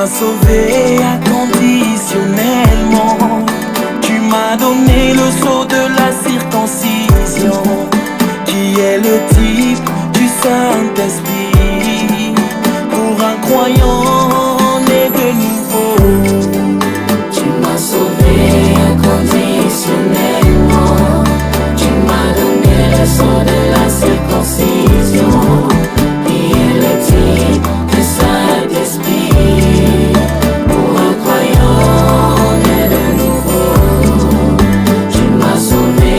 m'as sauvé inconditionnellement. Tu m'as donné le sceau de la circoncision, qui est le type du Saint-Esprit, pour un croyant né de nouveau. Tu m'as sauvé inconditionnellement. Tu m'as donné le sceau de la circoncision, qui est le type du Saint-Esprit, pour un croyant né de nouveau. Tu m'as sauvé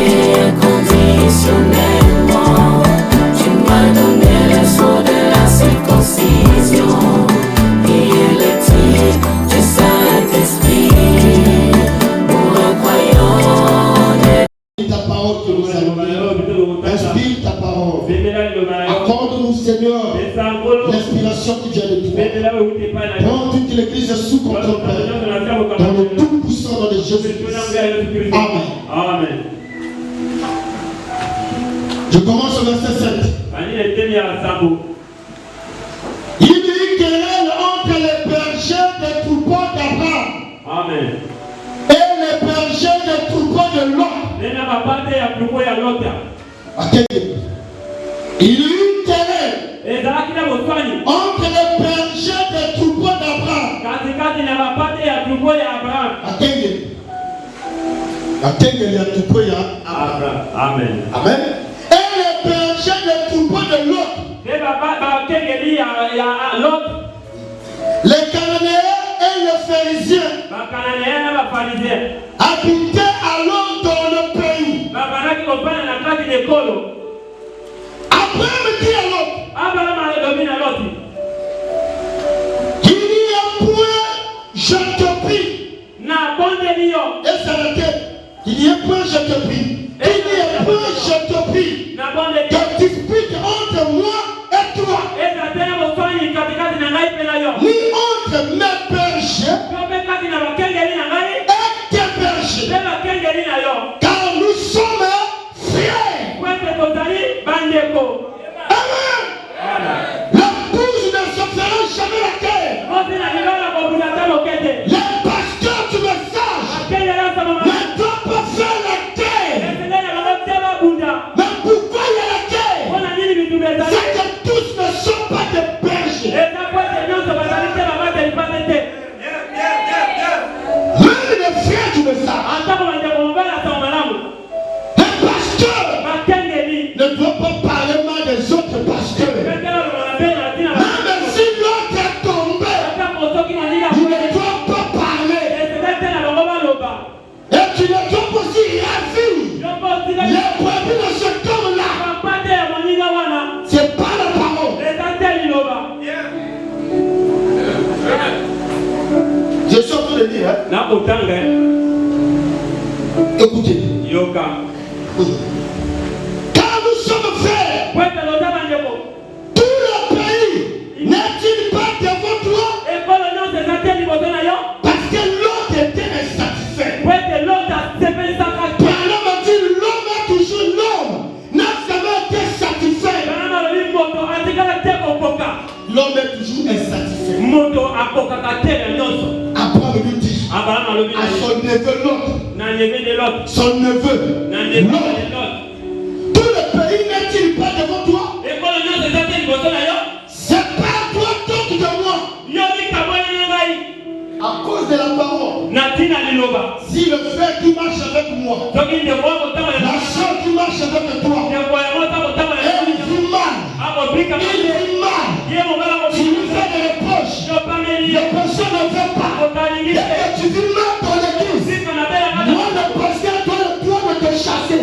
inconditionnellement. Tu m'as donné le sceau de la circoncision, qui est le type du Saint-Esprit, pour un croyant né. Ta parole que nous allons lire. Inspire ta parole. Accorde-nous, Seigneur, l'inspiration qui vient de toi. Prends toute l'église sous contrôle, dans le tout-puissant nom de Jésus-Christ. Amen. Amen. Je commence au verset 7. Il y eut querelle entre les bergers des troupeaux d'Abraham Amen. et les bergers des troupeaux de Lot. Il y eut querelle entre les bergers des troupeaux d'Abraham. Amen. Amen. Et les bergers des troupeaux de Lot. Les Cananéens et les Pharisiens habitaient alors dans le pays. Abraham dit à Lot, qu'il n'y a point, je te prie. Et s'arrêter. Il n'y a point, je te prie. Il n'y a point, je te prie. Que dispute entre moi et toi. Ni entre mes bergers et tes bergers. Car nous sommes frères. Amen. La bouche ne se fera jamais la terre. Les pasteurs, tu me sages, ne doivent pas faire la terre. Mais pourquoi il y a la terre? C'est que tous ne sont pas des bergers. Même les frères, tu me sages. Les pasteurs ne doivent pas parler mal des autres pasteurs. Même si l'autre est tombé, il ne doit pas parler. Et tu ne dois pas aussi ravir. Les brebis de ce homme-là, c'est pas la parole. Je suis en train de dire, hein? Écoutez. Car nous sommes frères. Tout le pays n'est-il pas devant toi? Parce que l'autre était insatisfait. Parlant m'a dit, l'homme est toujours l'homme. N'a jamais été satisfait. L'homme est toujours insatisfait. Abraham lui dit à son neveu Lot, son neveu Lot, tout le pays n'est-il pas devant toi? C'est pas toi donc de moi. À cause de la parole. Si le frère qui marche avec moi, la soeur qui marche avec toi, elle vit mal, il vit mal, tu lui fais des reproches, les personnes ne veulent pas, et que tu vis mal dans l'église, moi le pasteur doit le droit de te chasser.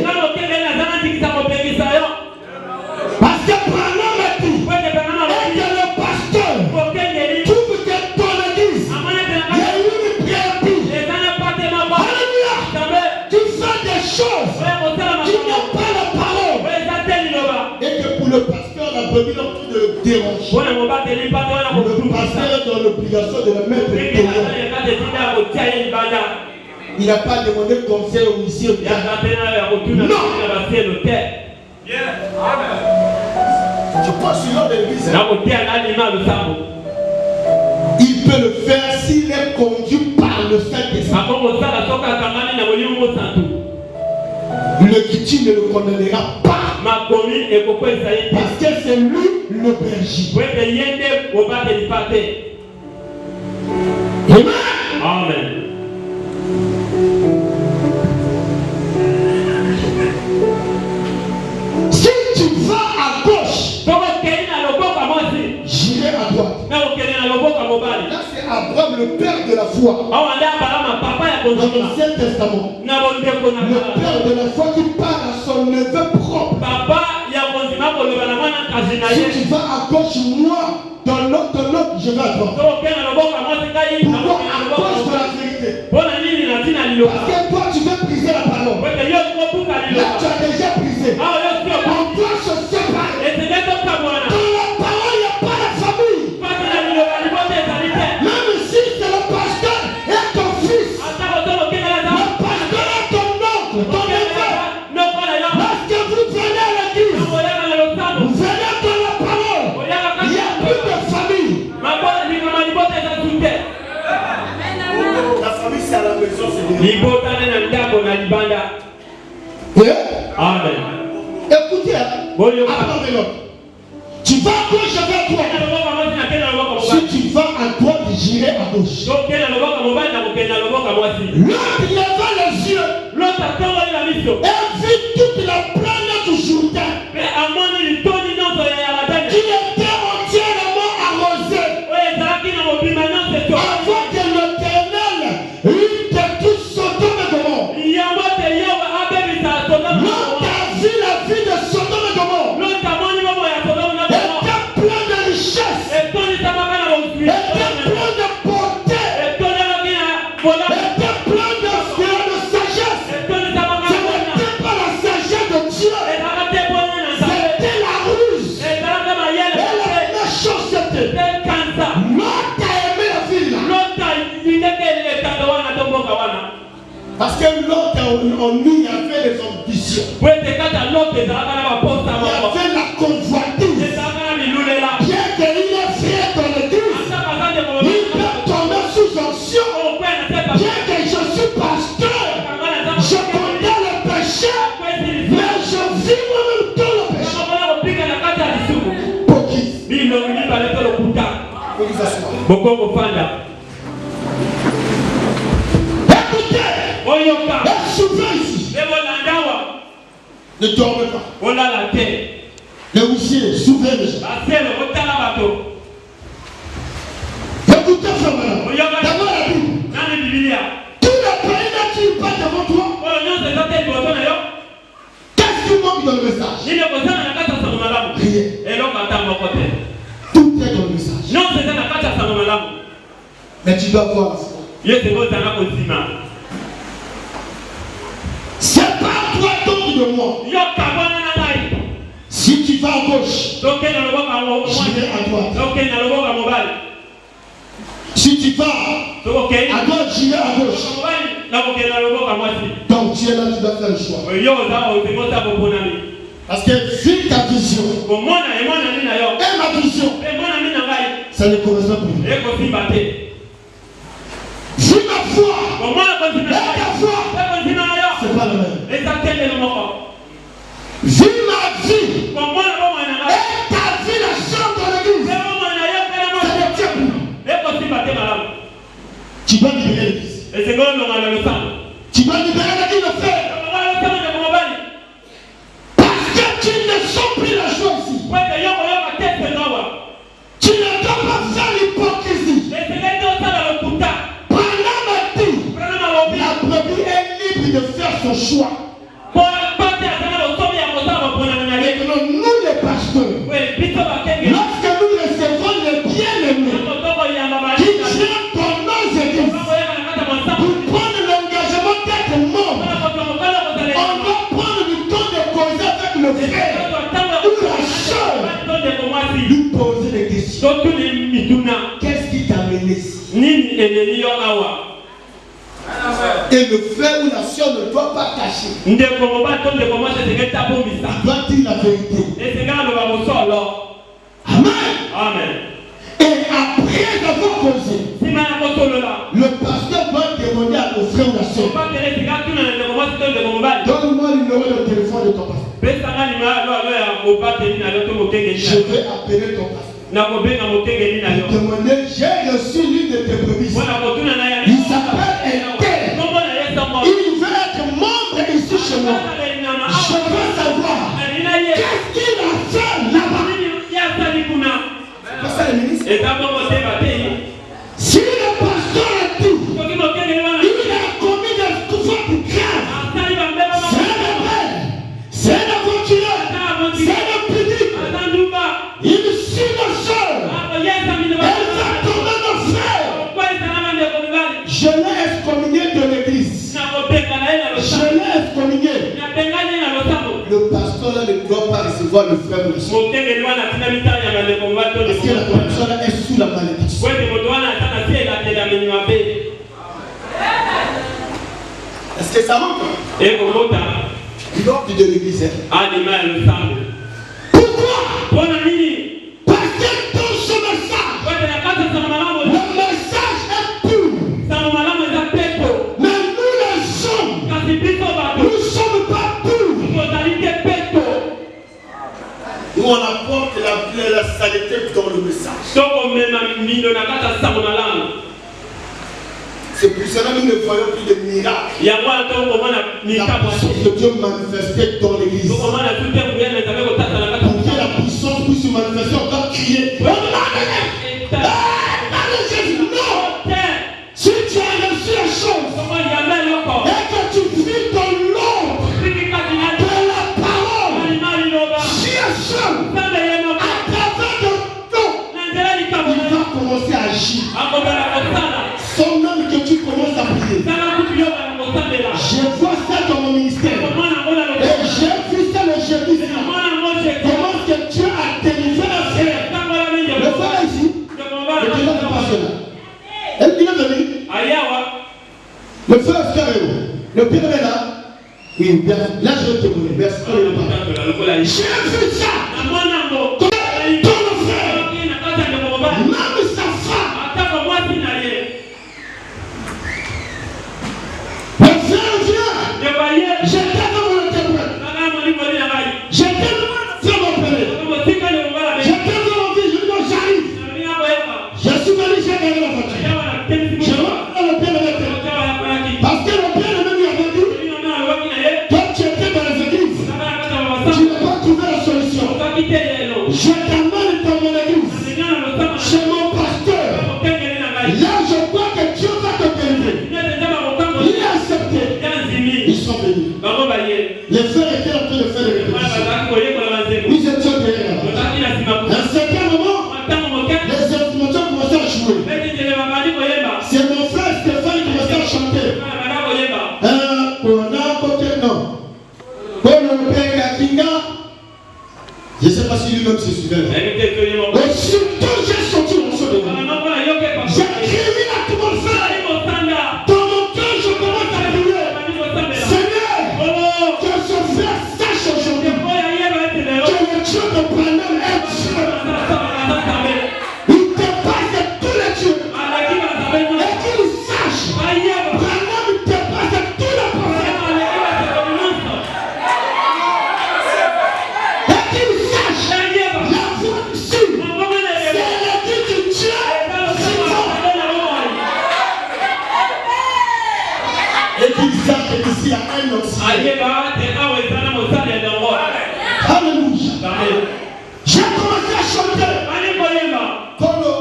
Parce que Branham m'a dit, et que le pasteur trouve que ton église, il y a une brebis. Alléluia. Tu fais des choses qui n'ont pas la parole. Et que pour le pasteur, la brebis n'a plus de dérange. Le pasteur est dans l'obligation de le mettre dehors. Il n'a pas demandé conseil au monsieur. Non. Je pense sur l'ordre de l'église. Il peut peut le faire s'il est conduit par le Saint-Esprit. Le Kiti ne le condamnera pas. Parce que c'est lui le berger. Amen. Amen. Si tu vas à gauche, j'irai à droite. Là, c'est Abraham, le père de la foi. Dans l'Ancien Testament, le père de la foi qui parle à son neveu propre. Si tu vas à gauche, moi, dans l'autre, je vais à droite. Pourquoi à cause de la vérité? Parce que toi, tu veux briser la parole. Là, tu as déjà brisé. On doit se séparer. Dans la parole, il n'y a pas la famille. Même si c'est le pasteur et ton fils, le pasteur est ton oncle, ton neveu. Lorsque vous venez à l'église, vous venez dans la parole, il n'y a plus de famille. La famille, c'est à la maison, c'est bien. Amen. Écoutez, attendez l'autre. Tu vas à gauche, je vais à droite. Si tu vas à droite, j'irai à gauche. L'autre leva les yeux et vit toute la planète du Jourdain qui était entièrement arrosée avant que l'Éternel eût détruit Sodome et Gomorrhe. L'autre a vu la vie de Sodome et Gomorrhe. Était plein de richesses, était plein de beauté, était plein de sagesse. Ce n'était pas la sagesse de Dieu, c'était la ruse et la méchanceté. L'autre a aimé la ville parce que l'autre en lui avait les ambitions, il avait la convoitise. Bien qu'il est fier dans l'église, il peut tomber sous onction. Bien que je suis pasteur, je condamne le péché, mais je vis moi-même dans le péché. Pour qui? Pour vous asseoir. Écoutez, et souvent ici, ne dormez pas. Les huissiers, souvenez les gens. Écoutez, frère, d'abord la Bible. Tous les pays n'attirent pas devant toi. Qu'est-ce qui manque dans le message? Rien. Tout est dans le message. Mais tu dois voir la foi. Sépare-toi donc de moi. Si tu vas à gauche, j'irai à droite. Si tu vas à gauche, j'irai à gauche. Donc tu es là, tu dois faire le choix. Parce que vu ta vision et ma vision, ça ne correspond plus. Vu ma foi et ta foi, c'est pas le même. Vu ma vie et ta vie, la chambre de l'église, ça ne tient plus. Tu dois libérer l'église. Tu dois libérer l'église de faire. Parce que tu ne sens plus la joie ici. Tu ne dois pas faire l'hypocrisie. La brebis est libre de faire son choix. Maintenant, nous les pasteurs, lorsque nous recevons les bien-aimés qui tiennent ton nom églises pour prendre l'engagement d'être membre, on doit prendre du temps de causer avec le frère ou la soeur, lui poser des questions. Qu'est-ce qui t'a mené ici? Et le frère ou la soeur ne doit pas cacher. Il doit dire la vérité. Amen. Amen. Et après avoir causé, Le pasteur doit demander à nos frères ou à soeurs. Donne-moi le numéro de téléphone de ton pasteur. Je vais appeler ton pasteur. Demander, j'ai reçu l'une de tes brebis. Il s'appelle Ethel. Il veut être membre ici chez moi. Je veux savoir qu'est-ce qu'il a fait là-bas. C'est pas ça le ministre. Si le pasteur a tout, il a commis des coups de grave. C'est un rebelle, c'est un aventurier, c'est un pudique. Il suit nos soeurs. Elle va tomber nos frères. Je l'ai excommunié de l'église. Je l'ai excommunié. Le pasteur là ne doit pas recevoir le frère de Parce que la personne là est sous la malédiction. Est-ce que ça manque? L'ordre de l'église. Pourquoi? Parce que dans ce message, le message est pur. Mais nous les sommes, nous ne sommes pas purs. Nous on apporte la saleté dans le message. C'est pour cela que nous ne voyons plus de miracles. La puissance de Dieu manifestée dans l'église. Pour que la puissance puisse se manifester, on doit crier. Non! Si tu as reçu la chose et que tu vis dans l'ombre de la parole, Dieu seul, à travers de toi, il va commencer à agir. Son nom que tu commences à prier. Je vois ça dans mon ministère. Et j'ai vu ça le jeudi. Comment que Dieu a délivré le frère. Le frère ici. Le président de pasteur là. Il est venu. Le frère est où? Le père est là. Oui, bien. Là je vais te témoigner. Merci. J'ai vu ça. Dans le frère. Même sa femme. J'étais dans mon témoin. J'étais dans mon frère. J'étais dans mon vie. Je dis non, j'arrive. Je suis venu, j'ai gagné la voiture. Je vois le père de l'État. Parce que le père de l'État lui avait dit, quand tu étais dans les églises, tu n'as pas trouvé la solution. Je t'amène dans mon église. Chez mon pasteur. Là, je crois que Dieu va te délivrer. Il a accepté. Ils sont venus. Les frères étaient en train de faire des répétitions. Nous étions derrière. À un certain moment, les instruments commençaient à jouer. C'est mon frère Stéphane qui commençait à chanter. Je ne sais pas si lui-même se souvient. Mais surtout, j'ai sorti mon son de moi. J'ai crié à tout mon frère. Dans mon cœur, je commence à prier. Seigneur, que ce frère sache aujourd'hui que le Dieu de Branham est Dieu. Il dépasse tous les dieux. Et qu'il sache, Branham dépasse tous les prophètes. Et qu'il sache, la voix ici, c'est le dit du Dieu. Et qu'il sache qu'ici il y a un auxiliaire. Alléluia. J'ai commencé à chanter. Kolo.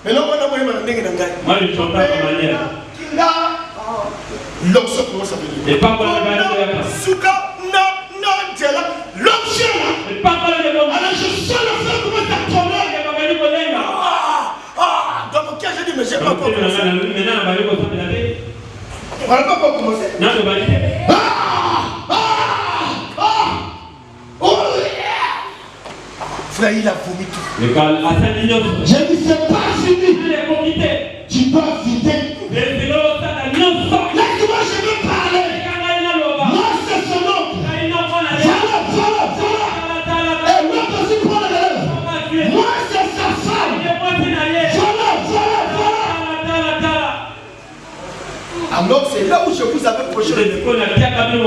Mais non, moi, je chante à ma manière. L'onction commence à venir. Et pas pour la Souka, non, Djela. L'onction là. Alors je sens le feu commence à tomber. Dans mon cœur, j'ai dit, mais j'ai pas encore commencé. On n'a pas encore commencé. Frère, il a vomi tout. Je dis, c'est pas fini. Tu dois vider. Laisse-moi, je veux parler. Moi, c'est son nom. Voilà. Et l'autre aussi prend le relève. Moi, c'est sa femme. Voilà. prochaine année.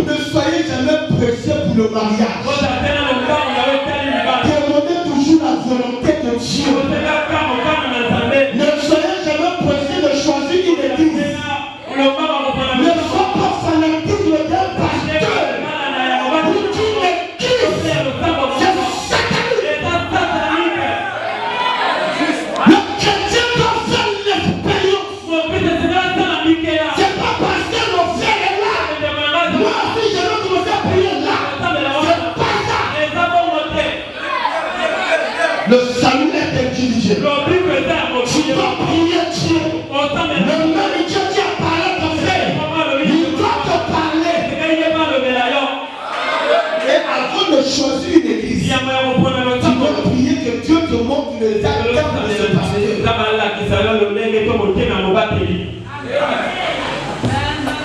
Ne soyez jamais pressés pour le mariage. Demandez toujours la volonté de Dieu. Ne soyez jamais pressés de choisir une église. Ne sois pas fanatique d'un pasteur. Pour une église, c'est satanique. Le chrétien doit faire l'expérience. C'est pas parce que mon frère est là. Moi aussi je dois commencer à prier là. C'est pas ça. Le salut est intelligent. Tu dois prier Dieu. Le même Dieu qui a parlé à ton frère, il doit te parler. Et avant de choisir une église, tu dois prier que Dieu te montre les actes de ce pasteur.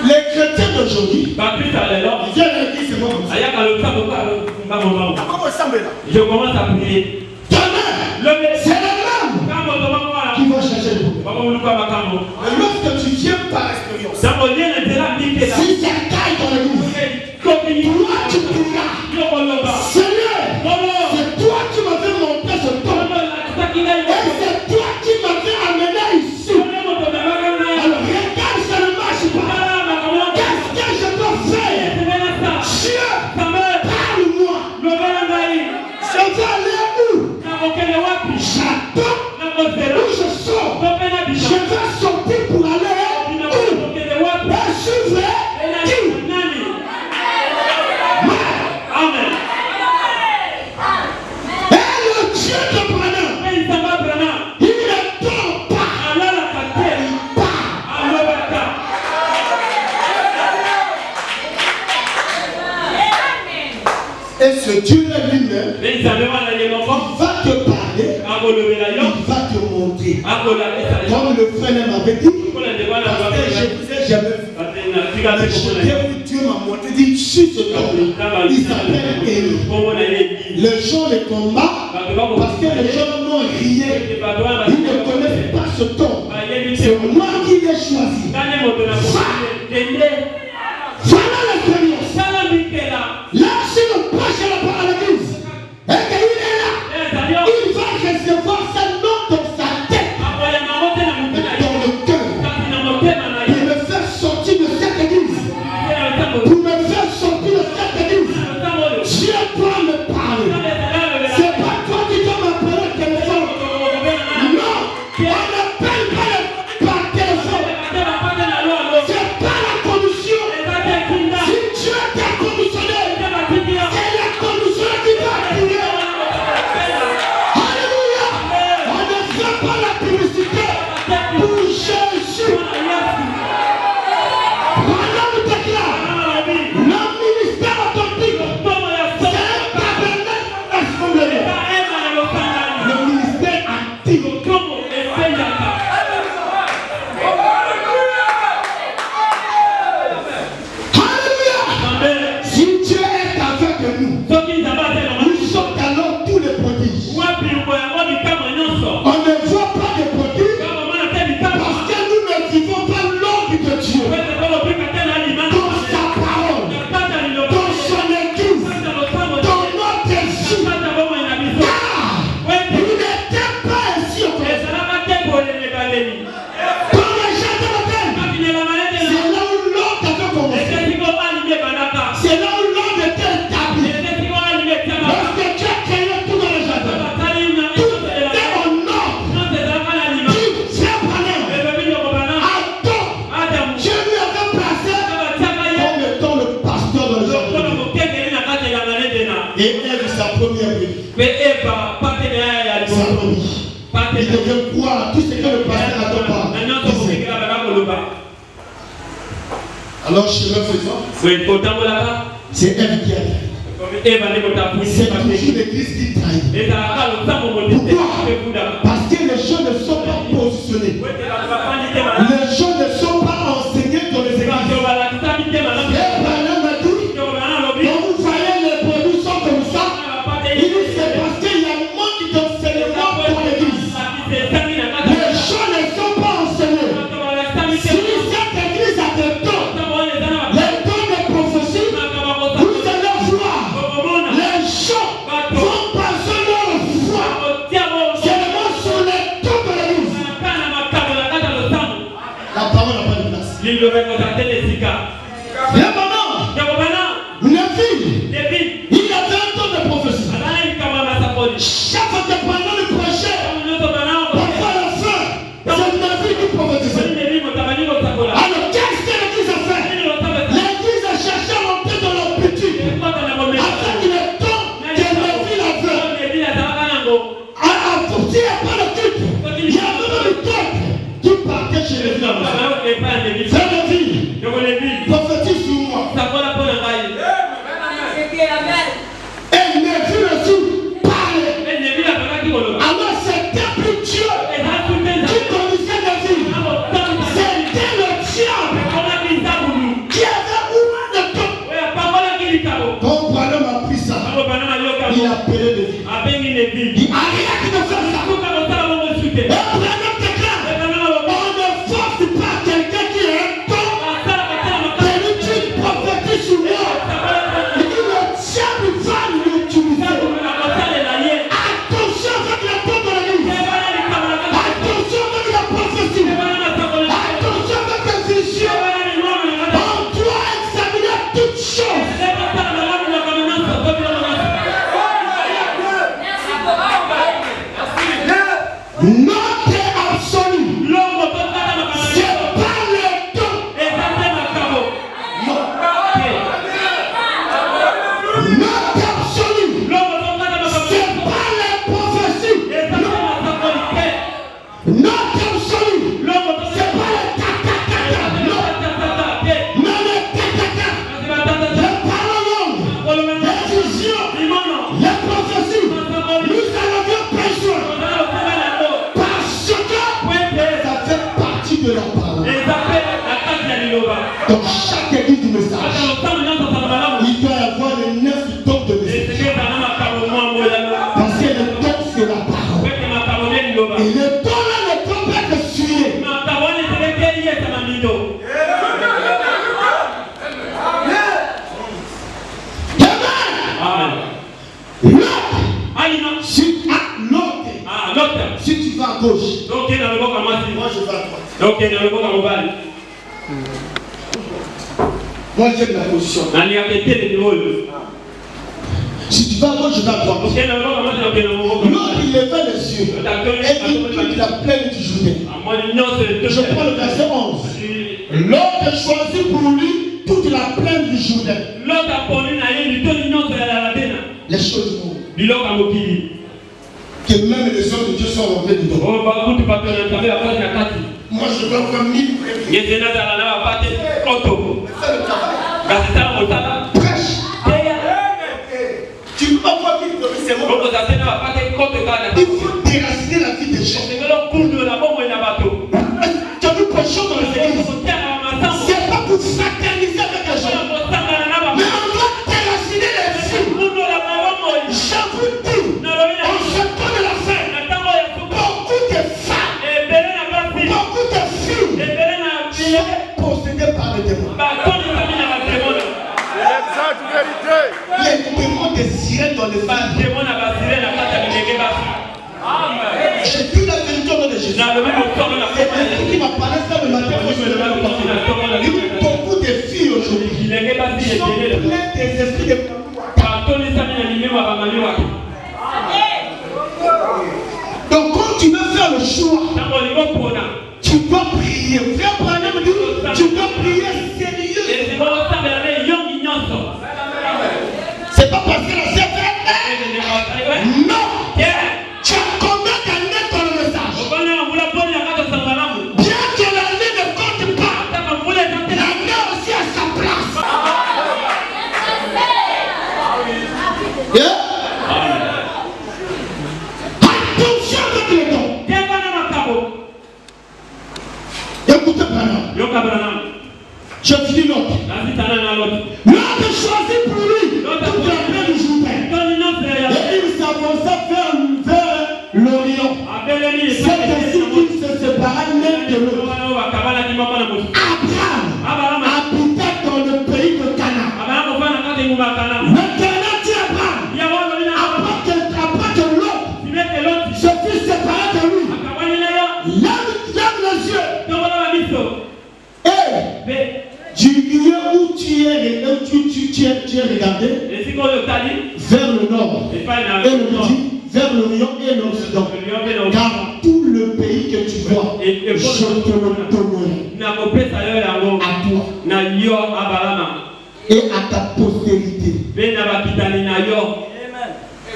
Les chrétiens d'aujourd'hui, ils viennent à l'église, c'est bon. Comment ça me là? Je commence à prier. C'est le même qui va chercher le problème. Mais lorsque tu viens par expérience, si c'est taille dans l'église, toi tu prieras. Seigneur, c'est toi qui m'avais montré ce temps. Et c'est toi qui m'avais amené ici. Alors regarde, ça ne marche pas. Qu'est-ce que je peux faire? Dieu, parle-moi. Je vais aller où? J'attends où je sors. Je vais sortir pour aller où? Et suivre qui? Amen. Et le Dieu de Branham, il ne tombe pas. Il part. Et ce Dieu-là lui-même, il va te parler, il va te montrer. Comme le frère m'avait dit, parce que je vous ai jamais vu. Mais Dieu m'a montré, dit, sur ce temps, il s'appelle Élie. Le jour de combat, parce que les gens n'ont rien, ils ne connaissent pas ce temps. C'est moi qui l'ai choisi. Voilà l'expérience. Là, si le proche est là-bas à l'église, et qu'il est là, il va recevoir ce nom dans sa tête, dans le cœur, pour me faire sortir de cette église. Pour me faire sortir de cette église. Dieu doit me parler. C'est pas toi qui dois m'appeler au téléphone. Non, on n'appelle pas par téléphone. C'est pas la condition. Si Dieu t'a conditionné, c'est la condition qui va prier. Alléluia. On ne fait pas la publicité pour Jésus. Voilà le déclare. Le ministère authentique, c'est un tabernacle assemblé. Le ministère actif. Alléluia. Si Dieu est avec nous, nous sommes alors tous les prodiges. On ne voit pas de prodiges parce que nous ne vivons pas l'ordre de Dieu. Dans sa parole, dans son église, dans notre vie. Car il n'était pas ainsi au commencement. Dans les jardins d'Éden, c'est là où l'ordre avait commencé. C'est là où l'ordre était établi. Lorsque Dieu a créé tout dans le jardin, tout était en ordre. Frère Branham, Adam, Dieu lui avait placé comme étant le pasteur dans le jardin. Et Ève, sa première vie. Sa première. Il devait croire tout ce que le pasteur n'attend pas. Alors, chemin faisant, c'est Ève qui a trahi. C'est toujours l'église qui trahit. Pourquoi? Parce que les gens ne sont pas positionnés. Les gens ne sont pas enseignés dans les églises. Et Branham a dit, quand vous voyez les produits sont comme ça, il dit c'est parce qu'il y a un manque d'enseignement pour l'église. Les gens ne sont pas enseignés. Si cette église a des dons, qu'il est vide. Il n'y a rien qui me fait ça. Il faut qu'on s'en va me soutenir. Et Branham déclare, on ne force pas quelqu'un qui a un don de l'utile prophétique sur moi. Il dit le diable va l'utiliser. Attention avec la porte de l'église. Attention avec la prophétie. Attention avec la vision. On doit examiner toutes choses. Notre absolu, c'est pas le don. Notre absolu, c'est pas les prophéties. Notre absolu, c'est pas les tata. Non. Mais les tata, les paroles, les visions, les prophéties, nous en avions besoin. Parce que ça fait partie de la parole. Dans chaque église du message, il doit y avoir les 9 dons de message. Parce que le don, c'est la parole. Et le don là ne peut pas être suivi. Amen. L'autre, si tu vas à gauche, moi je vais à droite. Moi j'aime la position. Si tu vas à gauche, je vais à droite. L'autre, il levait les yeux et il dit la plaine du Jourdain. Je prends le verset 11. L'autre choisit pour lui toute la plaine du Jourdain. Les choses nouveaux. Que même les hommes de Dieu sont rentrés dedans. Moi je veux avoir 1000 prévenus. Fais le travail. Prêche. Tu ne peux pas voir 1000 prévenus, c'est moi. Il faut déraciner la vie des gens. Tu as vu prêchons dans les églises. C'est pas pour fraterniser avec les gens. Mais on doit déraciner les vies. Je vous dis, on se donne la fin. Beaucoup de femmes, beaucoup de filles sont possédées par les démons. Les démons des sirènes dans les femmes. J'ai vu la vérité au nom de Jésus. Et qui m'a parlé ça le matin. Il dit beaucoup de filles aujourd'hui sont pleines des esprits de donc quand tu veux faire le choix, tu dois prier. Frère Branham me dit, tu dois prier sérieux. C'est pas parce que la sœur fait non. Tu as combien d'années dans le message? Bien que l'année ne compte pas, l'année aussi a sa place. Attention avec les dons. Écoutez Branham. Je dis l'autre. L'autre choisit pour lui toute la plaine du Jourdain. Et il s'avança vers l'Orient. C'est ainsi qu'il se sépara l'un de l'autre. Abraham habita dans le pays de Canaan. Maintenant dit Abraham, après que l'autre se fut séparé de lui, lève les yeux. Et du lieu où tu es regardé vers le nord et le midi, vers l'Orient et l'Occident. Car tout le pays que tu vois, je te le donnerai à toi et à ta postérité.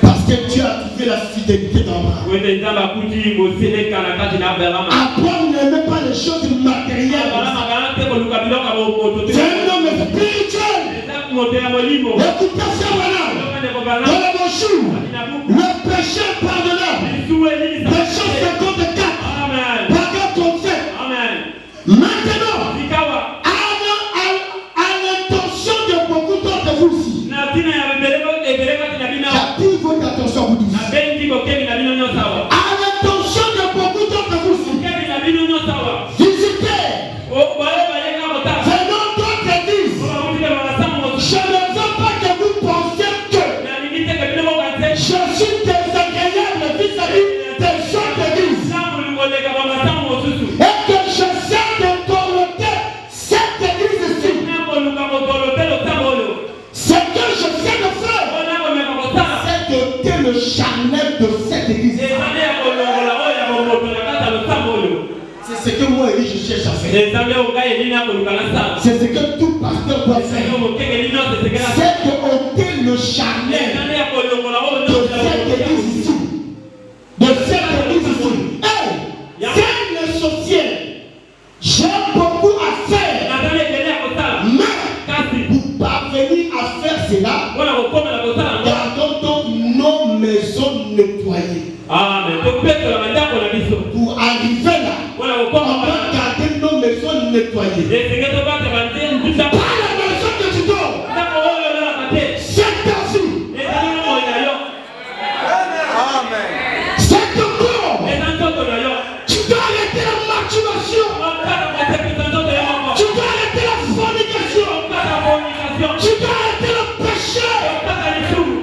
Parce que tu as trouvé la fidélité d'Abraham. Abraham n'aimait pas les choses matérielles. C'est un homme spirituel. Écoutez ça, madame. Dans la brochure, le péché pardonnable. Péché 54. Paragraphe 37. Maintenant, à l'intention de beaucoup d'entre vous ici, j'attire votre attention, vous tous. cherche à faire. C'est ce que tout pasteur doit faire. C'est de ôter le charnel de cette église ici. De cette église ici. Hey, c'est le social. J'ai beaucoup à faire. Mais pour parvenir à faire cela, gardons donc nos maisons nettoyées. Pour arriver là, on doit garder nos maisons nettoyées. Pas la maison que tu dors. C'est ta vie. C'est ton corps. Tu dois arrêter la masturbation. Tu dois arrêter la fornication. Tu dois arrêter le péché.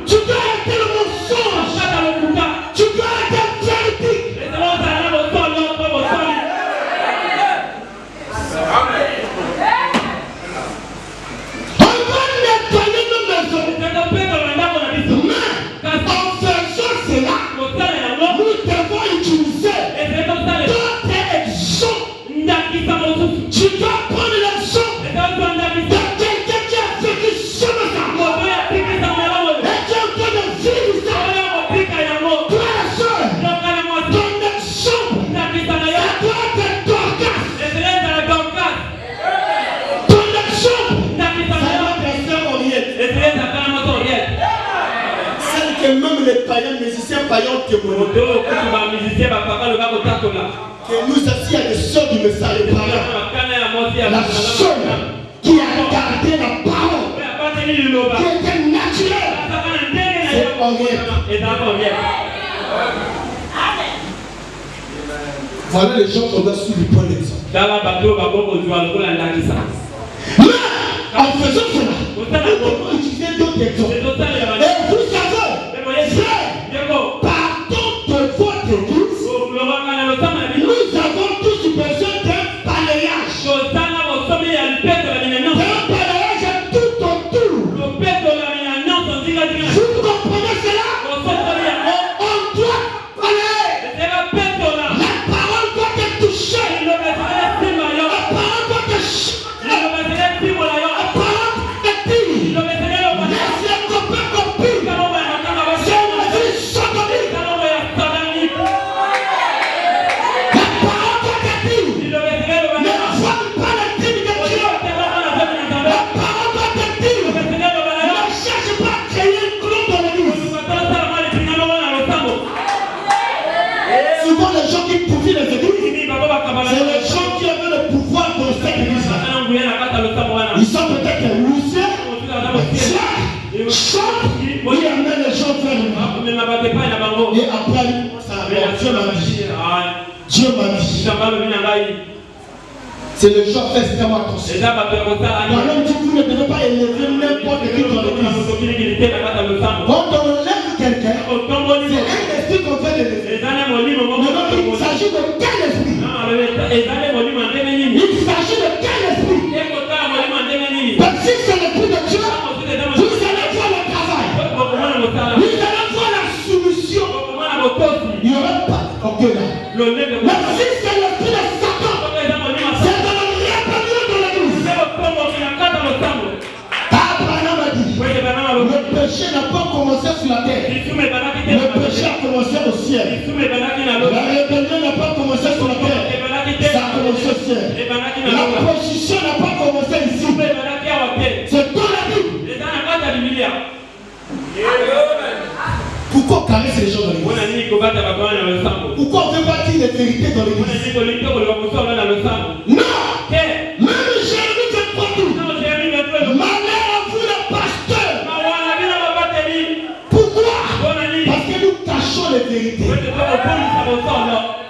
Tu dois arrêter le mensonge. Tu dois arrêter le véridique. On va nettoyer nos maisons. Mais en faisant cela, nous devons utiliser d'autres exemples. Tu dois prendre l'exemple de quelqu'un qui a vécu ce matin. Et qui est en train de vivre ça. Toi la soeur, ton exemple, ça doit être Dorcas. Ton exemple, ça doit être Sœur Henriette. Celle que même les païens, musiciens païens témoignent. Que nous aussi, il y a des sœurs du message de parole. La seule qui a gardé la parole, qui était naturelle, c'est Henriette. Voilà les gens qu'on doit suivre pour l'exemple. Mais en faisant cela, nous devons utiliser d'autres exemples. Et vous savez, pardon de votre église, nous avons tous besoin d'un balayage. D'un balayage tout autour. Vous comprenez cela? On doit balayer. La parole doit être touchée. La parole doit être chantée. La parole doit être dite. Laissez un copain copine. C'est une vie sodomite. La parole doit être dite. Ne vole pas la dîme de Dieu. La parole doit être dite. Ne cherche pas à créer un clou dans l'église. Souvent les gens qui poursuivent les églises, c'est les gens qui avaient le pouvoir dans cette église-là. Ils sont peut-être Lucien, chante, il amène les gens vers lui. Et après, il commence à Dieu m'a dit. Dieu m'a dit. C'est le genre fait extrêmement attention. Moi-même, vous ne devez pas élever n'importe qui dans l'église. Quand on élève quelqu'un, c'est un esprit qu'on fait l'élever. Maintenant, il s'agit de quel esprit? Il s'agit de quel esprit? Parce que si c'est l'esprit de Dieu, vous allez voir le travail. Vous allez voir la soumission. Il n'y aura pas. Ok là. Mais si c'est l'esprit de Satan, c'est dans le rébellion de l'église. Abraham a dit, le péché n'a pas commencé sur la terre. Le péché a commencé au ciel. La rébellion n'a pas commencé sur la terre. Ça a commencé au ciel. La position n'a pas commencé ici. C'est dans la Bible. Pourquoi on caresse les gens dans l'église? Pourquoi on ne veut pas dire les vérités dans l'église? Non! Même Jérémie 23. Malheur à vous le pasteur! Pourquoi? Parce que nous cachons les vérités.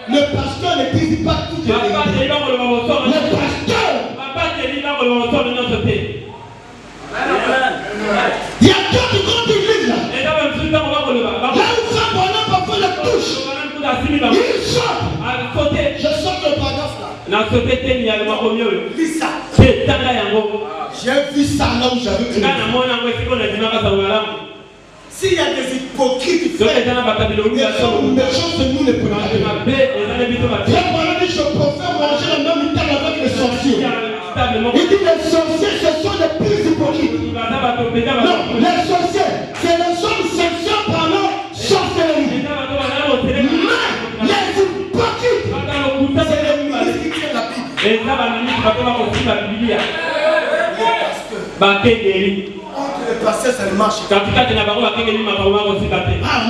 Le pasteur ne dit pas toutes les vérités. Le pasteur! Il y a d'autres grandes églises là. Là où Frère Bonhomme parfois le touche. Il saute. Je saute le paragraphe là. Lis ça. J'ai vu ça là où j'avais cru. S'il y a des hypocrites, frères, ils sont méchants, c'est nous les premiers. Frère Bonhomme dit, je préfère manger la même table avec sorciers. Il dit les sorciers, ce sont les plus hypocrites. Non, les sorciers, c'est les hommes sexuels par leur sorcellerie. Mais les hypocrites, c'est les ministres qui créent la Bible. Entre les pasteurs, ça ne marche pas. Ah,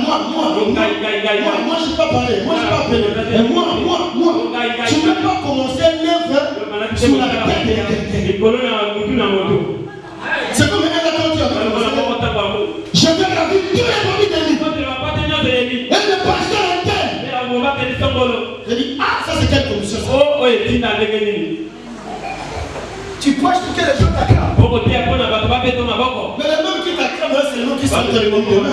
moi, je ne peux pas parler. Moi, je ne peux pas appeler. Et moi. Tu ne peux pas commencer l'œuvre sur la tête de quelqu'un. C'est comme un attendant. Je vais ravir tous les familles de l'île. Et le pasteur interne. Je dis, ah, ça c'est quelle commission ça? Tu peux expliquer les choses t'acclament. Mais les mêmes qui t'acclament, c'est les noms qui sont dans le monde de l'homme.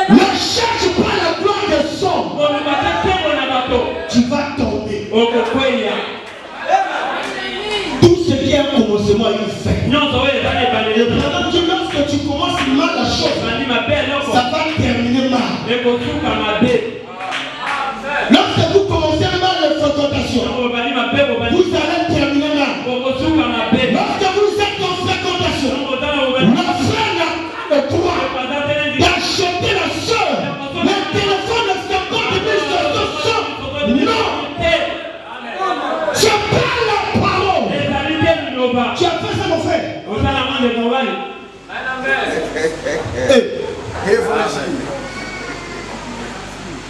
Ne cherche pas la gloire des hommes. Tu vas tomber. Tout ce qui est un commencement, il fait. Le problème, c'est que lorsque tu commences mal la chose, ça va terminer mal. Lorsque vous commencez mal les fréquentations, vous allez terminer mal. Lorsque vous êtes en fréquentation, le frère n'a le droit d'acheter la soeur. Le téléphone de 50 000 non. C'est pas la parole. Tu as fait ça, mon frère.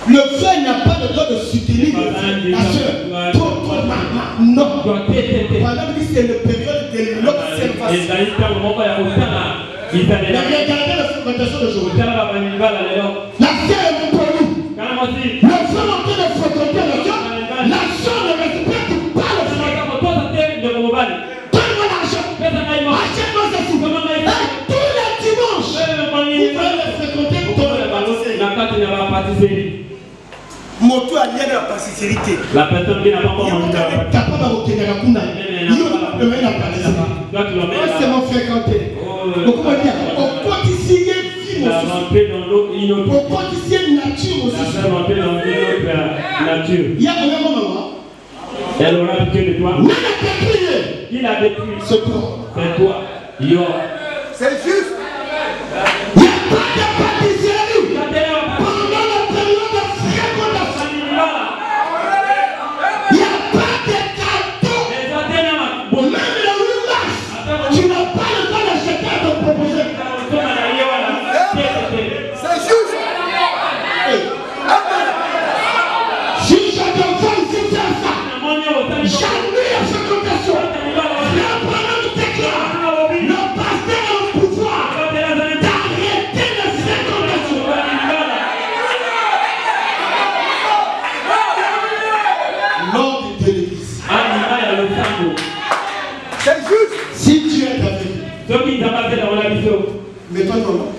Le frère n'a pas le droit de soutenir la soeur. Non. Pendant que c'est une période de l'observation. Regardez la fréquentation d'aujourd'hui. La sœur est pour nous. Le frère en train de fréquenter la soeur. La soeur ne respecte pas le frère. Donne-moi l'argent. Achète-moi ça sous. Et tous les dimanches, vous allez fréquenter pour la pâtisserie. Moto allié de la pâtisserie. La personne qui n'a pas encore mangé. C'est mon fréquenté. Pourquoi dire? Au pâtissier film aussi. Au pâtissier nature aussi. Il y a un moment. Elle aura pitié de toi. Qui l'a détruit? C'est toi. C'est toi. Yo. C'est juste. Il n'y a pas de pâtisserie pendant la période de fréquentation. Il n'y a pas de cadeau. Même le 8 mars, tu n'as pas le temps d'acheter à te proposer. C'est juste. Si je te vois ici faire ça, jamais la fréquentation. Le problème déclare. Le pasteur a le pouvoir d'arrêter les fréquentations. L'ordre de l'église. C'est juste. Si tu es avec, mets-toi dans l'ordre.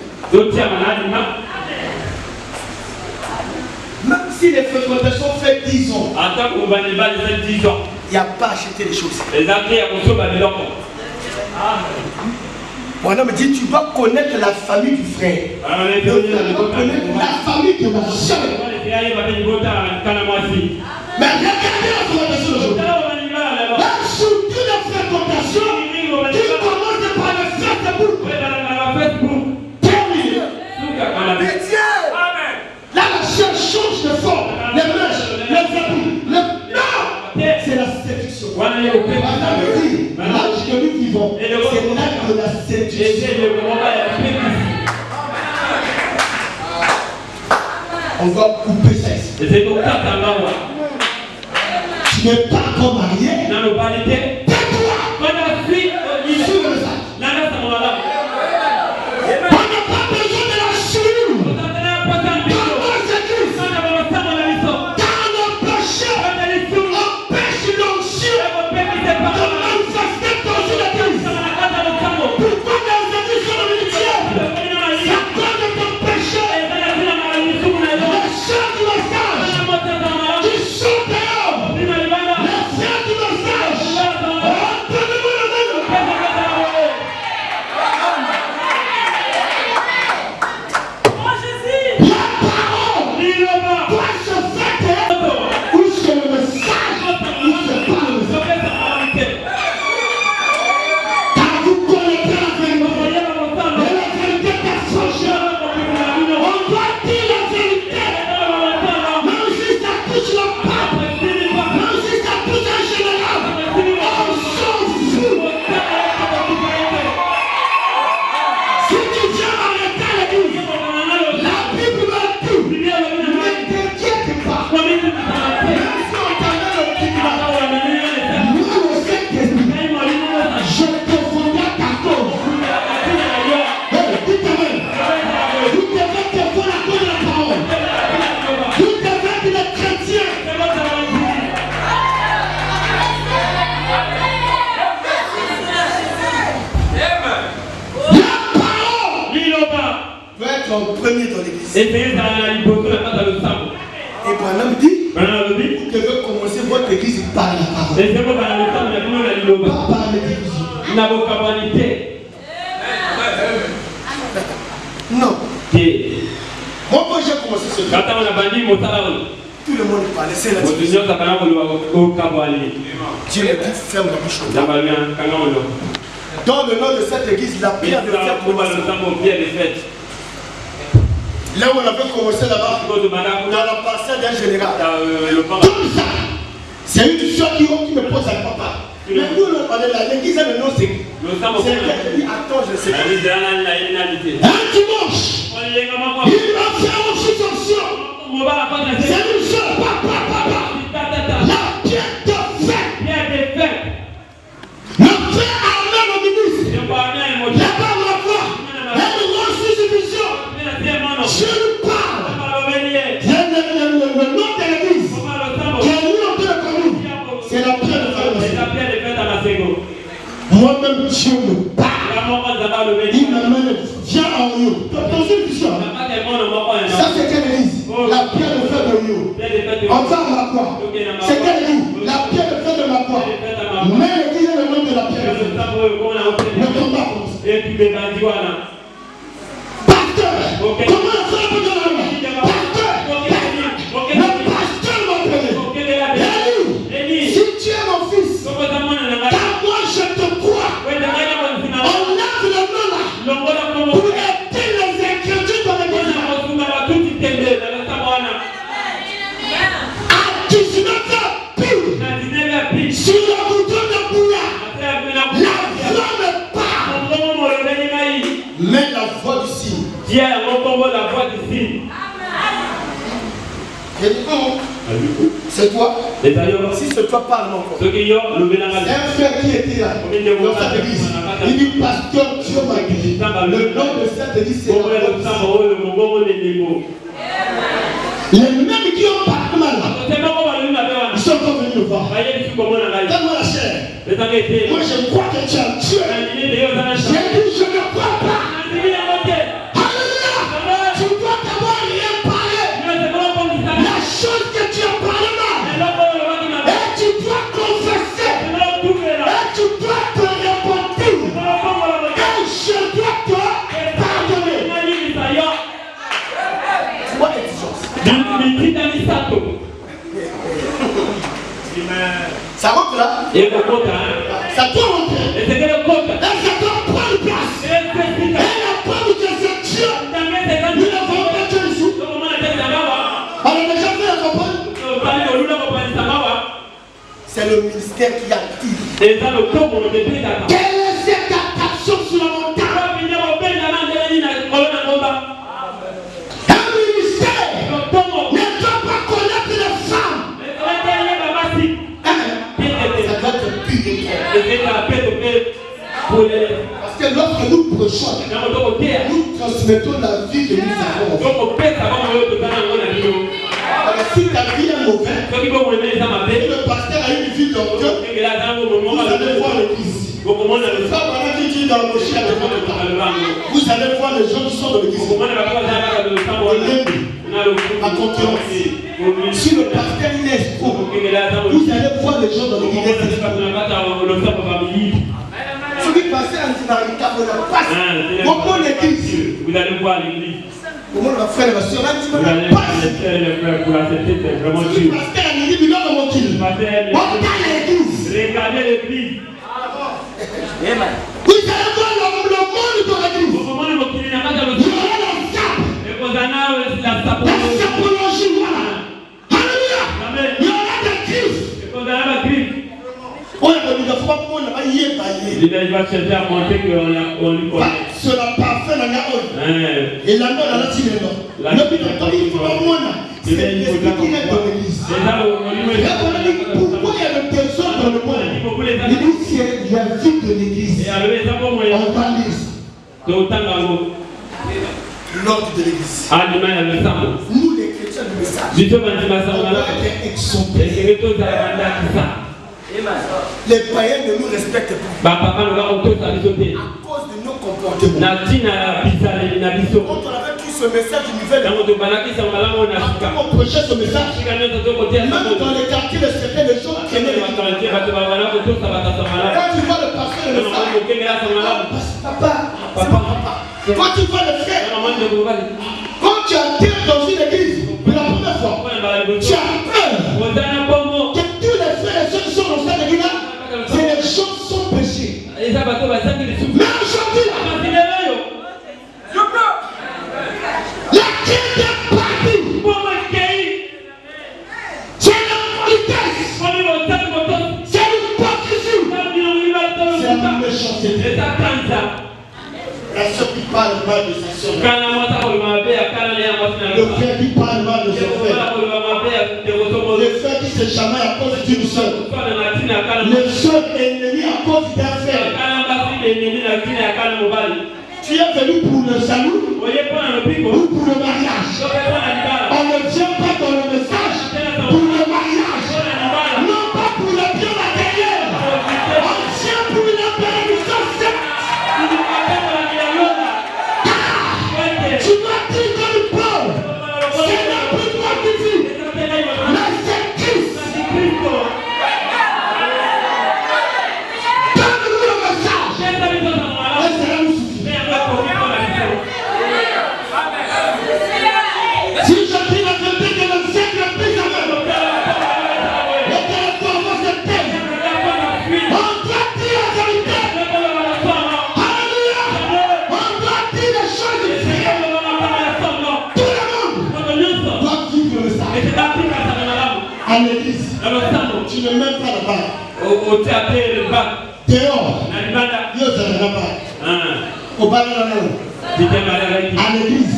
Même si les fréquentations fait 10 ans, il n'y a pas acheté les choses. Mon homme me dit, tu dois connaître la famille du frère. Tu dois connaître la famille de ma soeur. Mais regardez la fréquentation d'aujourd'hui. Surtout la fréquentation qui commence par le Facebook. Terminé. Là, la chair change de forme. Les mèches, les habits. Non, c'est la séduction. Madame dit, l'âge que nous vivons, c'est l'âge de la séduction. On va couper ça ici. Tu n'es pas encore marié. Tais-toi. Sur le sac. On n'a pas besoin de la cellule. Dans nos églises, car nos péchés empêchent l'onction de manifester dans une église. Pourquoi dans les églises sont militaires? C'est à cause de ton péché. Les chants du message qui sont dehors. Les frères du message être en premier dans l'église. Et Branham dit, vous devez commencer votre église par la parole. Pas par les divisions. Non. Moi, quand j'ai commencé ce truc, tout le monde parlait, c'est la division. Dieu me dit, ferme la bouche. Dans le nom de cette église, la pierre de fête. Là où on avait commencé là-bas, dans la parcelle d'un général. Comme ça, c'est une chose qui me pose à papa. Mais nous, on parlait là, l'église a le nom, c'est qui? C'est quelqu'un qui dit, attends, je sais pas. Un dimanche, il va faire aussi son sion. C'est une chose, papa. La pierre de fête. Le frère Armand au ministre. Là-bas, on va voir. Elle reçu submission. Je lui parle. Le nom de l'église qui est mis en deux communes, c'est la pierre de fête. Moi-même, Dieu me parle. Il m'amène, viens en haut. Dans une vision. Ça, c'est quelle église? La pierre de fête de Rio. On va à ma croix. C'est quelle église? La pierre de fête de ma croix. Mais l'église est le nom de la pierre de fête. Le combat commence. Pasteur, comment la femme peut donner la main? Pasteur, le pasteur m'a appelé. Élie, si tu es mon fils, car moi je te crois. On lève le nom là pour aider les incrédules dans l'église. À 19h pile, sur le bouton de bouillard, la voix me parle. Mais la voix du signe. C'est toi. Si c'est toi, parle encore. C'est un frère qui était là dans cette église. Il dit, pasteur, Dieu m'a guéri. Le nom de cette église, c'est la voix du signe. Les mêmes qui ont parlé mal là, ils sont pas venus me voir. Donne-moi la chair. Moi je crois que tu as Dieu. J'ai dit, je ne crois pas. Alléluia. Tu dois d'abord rien parler. La chose que tu as parlé mal. Et tu dois confesser. Et tu dois te repentir. Et je dois te pardonner. What exigence? Ça rentre là? Ça doit rentrer. Et ça doit prendre place. Et la preuve que c'est Dieu. Nous n'avons pas Dieu ici. On a déjà fait la campagne. C'est le ministère qui active. Quelle est cette attraction sur la montagne? Un ministère ne doit pas connaître les femmes. Ça doit être pur. Parce que lorsque nous prêchons, nous transmettons la vie que nous avons. Alors si ta vie est mauvaise, et le pasteur a une vie d'orgueil, vous allez voir l'église. Ça, pendant qu'il dit dans le rocher avec votre temps, vous allez voir les gens qui sont dans l'église. La concurrence. Si le pasteur il est escroc, vous allez voir les gens dans l'église. Celui qui passait en Timarika, on a passé. Comment l'église? Vous allez voir l'église. Comment on va faire les soeurs? Vous allez voir les frères pour accepter, c'est vraiment Celui qui pasteur a dit, il a mon kill. On va l'église. Regardez l'église. Vous allez voir le monde dans l'église. Il y aura la sapologie, voilà. Alléluia. Il y aura des griffes. On a dit, il faut pas qu'on a yé. Il va chercher à montrer qu'on lui connaît. C'est la parfait dans la haute. Et la mort dans la tire. Le but de temps, il faut pas moi. C'est l'esprit qui est dans l'église. Pourquoi il y a le besoin dans le monde? Il dit, c'est la vie de l'église. On va lire. L'ordre de l'église. Nous les chrétiens du message, on doit être exemplaires. Les païens ne nous respectent plus à cause de nos comportements. Quand on avait tous ce message du nouvel Quand on prêchait ce message, même dans les quartiers de certains, les gens qui aimaient les quand tu vois le pasteur le message, papa, quand tu vois le frère, quand tu entres dans une église pour la première fois, tu as peur que tous les frères et ceux qui sont dans cette église-là, c'est les gens qui sont péchés. Mais aujourd'hui, la crainte est partie. C'est l'impolitesse. C'est l'hypocrisie. C'est la méchanceté. La soeur qui parle mal de sa soeur. Le frère qui parle mal de son frère. Le frère qui se chamaille à cause d'une soeur. Le seul ennemi à cause d'un frère. Tu es venu pour le salut ou pour le mariage. On ne vient pas dans le message pour le mariage. Non pas pour le bien matériel. On vient pour la bénédiction secte. Tu m'as dit que le pauvre, c'est la plus grande vie. Mais c'est Christ. Donne-nous le message. Et cela nous suffit. Si je dis la vérité que le siècle est plus avec et que le corbeau se tait, on doit dire la vérité. Alléluia. On doit dire les choses du Seigneur. Tout le monde doit vivre le message. À l'église, tu ne mets pas la barre. Dehors, Dieu te la barre. Au bas de la main. À l'église,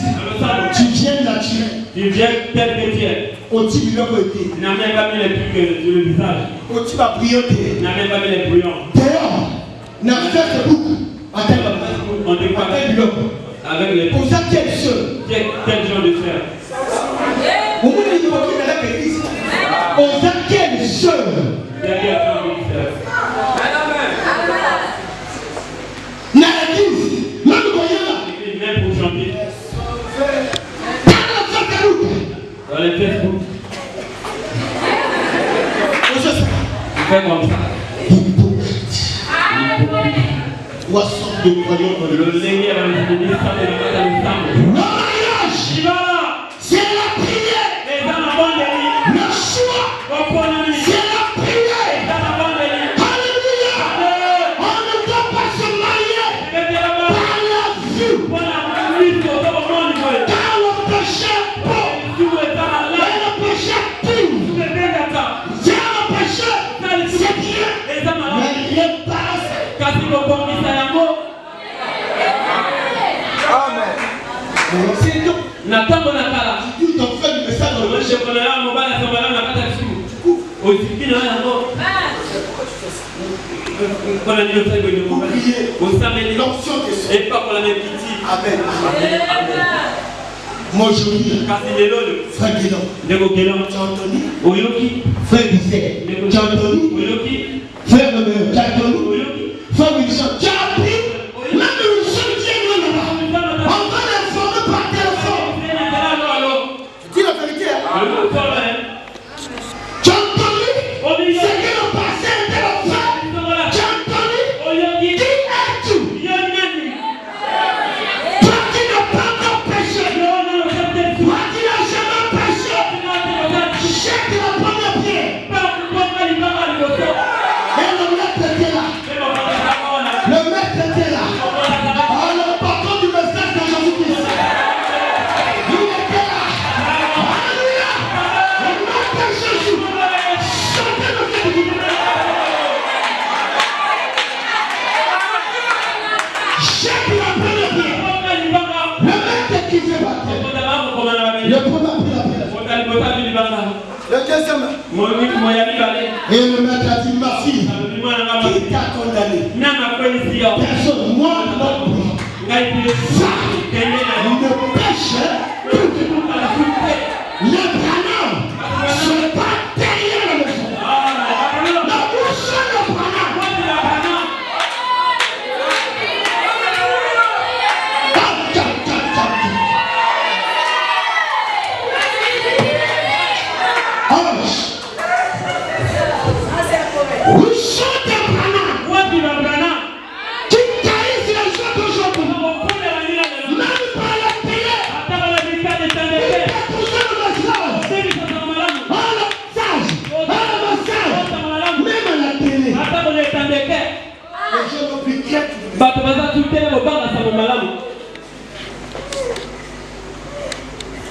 tu viens naturel. Tu viens tel que tu es. Au type de côté. Tu n'as même pas mis les trucs sur le visage. Au type à brioter. Tu n'as même pas mis les brouillons. Dehors, n'a fait que beaucoup. On découvre avec les pour ça, quel seul. Quel genre de fer. Au moins, il faut qu'il y ait l'église. Pour ça, quel seul. Derrière le fer. Dans l'église, même voyant là. Même pour chanter. Dans les Facebook. Tu fais comme ça. Poisson de croyants dans Le légué va nous donner ça de la le mariage, c'est la prière. Le choix, c'est la prière. Alléluia. On ne doit pas se marier par la vue. Car le péché pauvre et le péché pur. C'est le péché, c'est bien. Mais rien passe. Amen. C'est donc. Natango nakala. Tu t'en fais du message dans le Je connais un mobile à son malin à la au Tipi dans la mort. Pour la nuit, au samedi, l'option que c'est. et pas pour la même petite. Amen. Moi je dis. Frère Guénon. Tu as entendu? Oyoki. Frère Bizet. Tu as entendu? Oyoki. Frère Romeo. Tu as entendu? Oyoki. Frère Wilson. Tu as appris? Même le seul qui est là-bas. On va l'informer par téléphone. Tu dis la vérité. Tu as entendu? C'est que le passé était le fait. Tu as entendu? Qui es-tu? Toi qui n'as pas encore péché. Toi qui n'as jamais péché. Jette la première pierre. Et le maître était là. Le maître était là. Oh, le patron du message de Jésus-Christ. Il était là. Alléluia. Le maître Jésus. Chantez le cœur du jette la première pierre. Le maître qui fait battre. Le premier a pris la pierre. Le deuxième. Et le maître a dit, ma fille, qui t'a condamné? Personne, moi, non plus. Ça, ne pêche plus. Les branards ne sont pas derrière la maison. Non, où sont les branards? Le regrettent.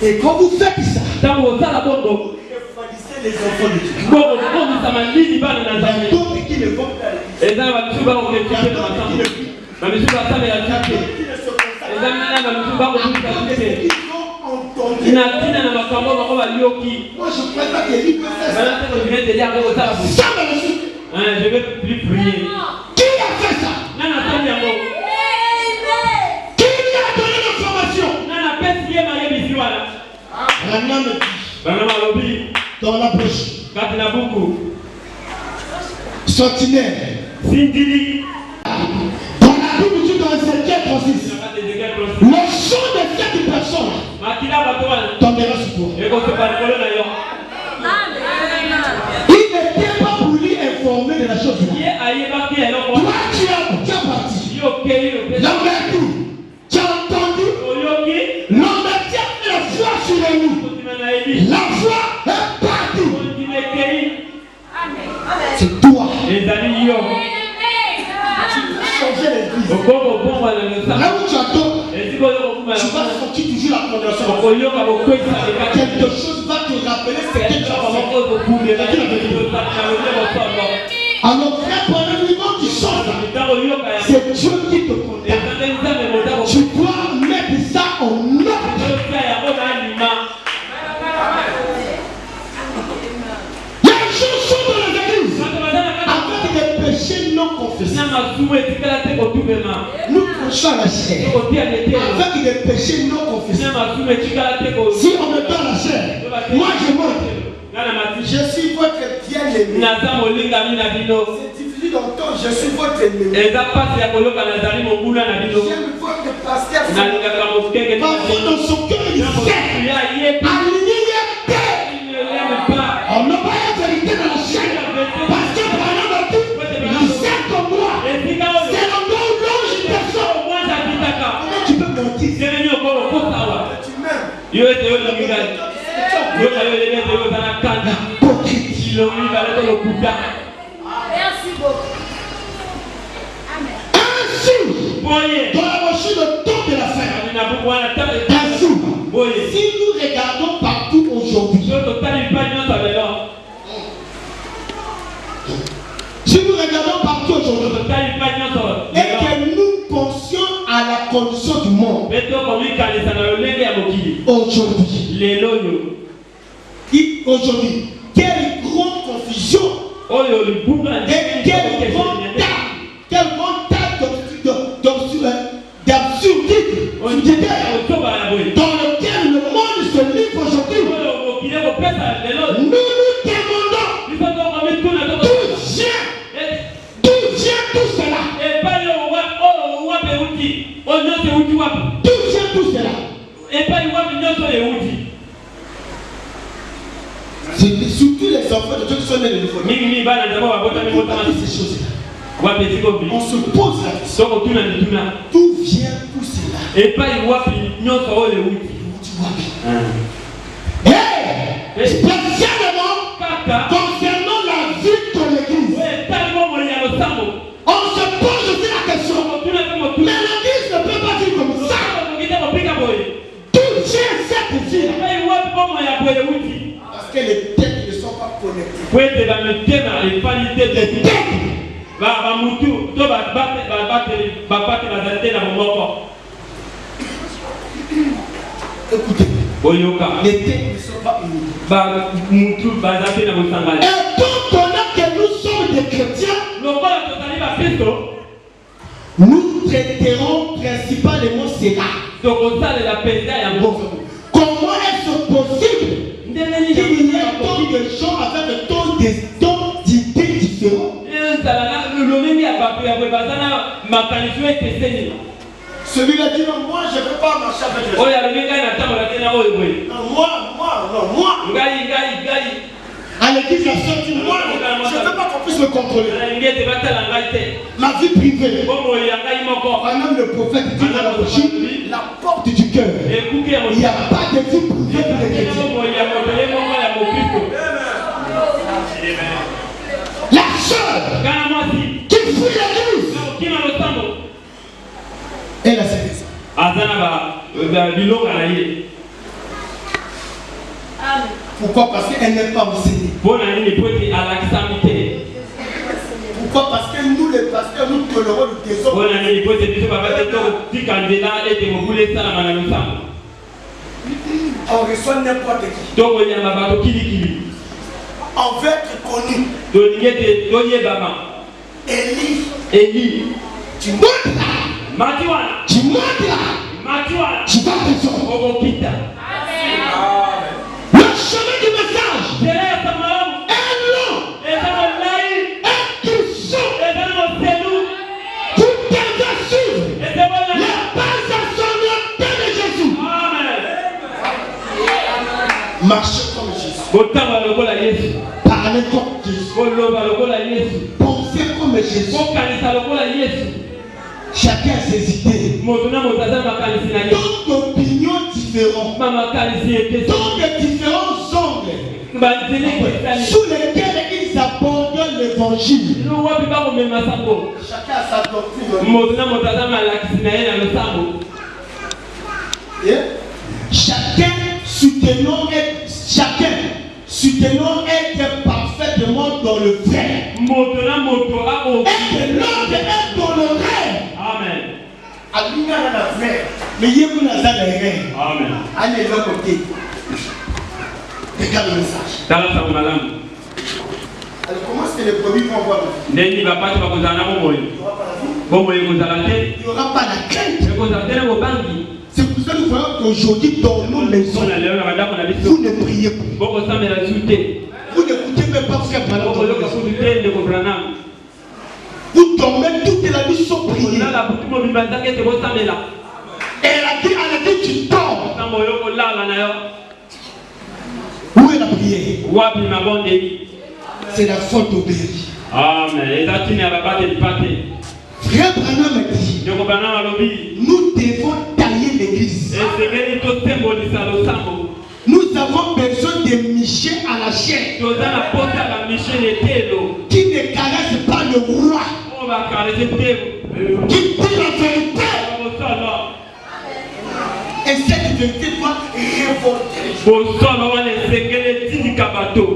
Et quand vous faites ça, vous refroidissez les enfants de Dieu. Il y a d'autres qui ne vont pas à l'église. Il y a d'autres qui ne moi je préfère que lui fasse ça. Je vais plus prier. Qui a fait ça? Qui lui a donné l'information? Rana me dit dans la bouche. Sentinelle. Dans la Bible, tu dans Ézéchiel 36. Le son de cette personne tombera sur toi. Il n'était pas pour lui informer de la chose là. Toi, tu as parti. L'homme a tout. Tu as entendu. L'homme a la foi sur les roues. La foi est partout. C'est toi. Changer l'église. Là où tu attends, tu vas sentir toujours la condamnation. Quelque chose va te rappeler ce que tu as fait. Alors frère, pendant le moment du sang, c'est Dieu qui te condamne. Tu dois mettre ça en œuvre. Les gens sont dans les églises avec des péchés non confessés. Nous prêchons à la chair avec des péchés non confessés. Si on me donne la chair, moi je monte. Je suis votre bien-aimé. C'est difficile d'entendre, je suis votre ennemi. J'aime votre pasteur. Parfois dans son cœur, il sait. Aligné, on n'a pas la vérité dans la chair. Parce que pendant le tout, il sait comme moi. C'est l'endroit où l'ange descend. Comment tu peux mentir? Tu m'aimes. Merci beaucoup. Ainsi, dans la machine de temps de la fin, ainsi, si nous regardons partout aujourd'hui, et que nous pensions à la condition du monde, aujourd'hui, quelle grande confusion et quel grand tas d'absurdité dans lequel le monde se livre aujourd'hui. Nous demandons d'où vient tout cela. D'où vient tout cela. C'est surtout les enfants de Dieu qui sont nés de nouveau. Ces choses-là. On se pose la question. D'où vient tout cela? Spécialement concernant la vie de l'église, on se pose aussi la question. Mais l'église ne peut pas vivre comme ça. D'où vient cette vie? Parce que les têtes ne sont pas connectées. Écoutez, les têtes ne sont pas unies. Et quand on a que nous sommes des chrétiens, nous traiterons principalement cela. Comment est-ce possible qu'il y ait tant de gens avec tant d'idées différentes? Celui-là dit non, moi je ne peux pas marcher avec les gens. Non, moi. À l'église, la soeur dit moi, je ne veux pas qu'on puisse me contrôler. Ma vie privée. Même le prophète dit dans la bougie, la porte du cœur. Il n'y a pas de vie privée pour les chrétiens. La soeur qui fuit l'église Elle a servi ça. Pourquoi? Parce qu'elle n'est pas enseignée. Pourquoi? Parce que nous les pasteurs, nous tolérons le désordre. On reçoit n'importe qui. On veut être connu. Élie. Tu montes là. Tu montes là. Tu vas prison. Le chemin du message est long. Et touchant. Pour quelqu'un suivre les bases à son nom de Jésus. Marchez comme Jésus. Parlez comme Jésus. Pensez comme Jésus. Chacun a ses idées. Tant d'opinions différentes. Tant de différents angles sous lesquels ils abandonnent l'évangile. Chacun a sa doctrine. Chacun soutenant être parfaitement dans le vrai. Et que l'autre est dans le rêve. Amen. Mais il y a une Amen. Allez, le côté. Regarde le message. Alors, comment est-ce que les premiers vont voir? Il n'y aura pas la crainte. C'est pour ça que nous voyons qu'aujourd'hui, dans nos maisons, vous ne priez plus. Vous n'écoutez même pas frère Branham. Vous dormez toute la nuit sans prier. Elle a dit, tu dors. Où est la prière? C'est la faute d'obéir. Amen. Frère Branham a dit, nous devons tailler l'église. Nous avons besoin de Michel à la chair qui ne caresse pas le roi, qui dit la vérité. Et cette vérité doit révolter les gens.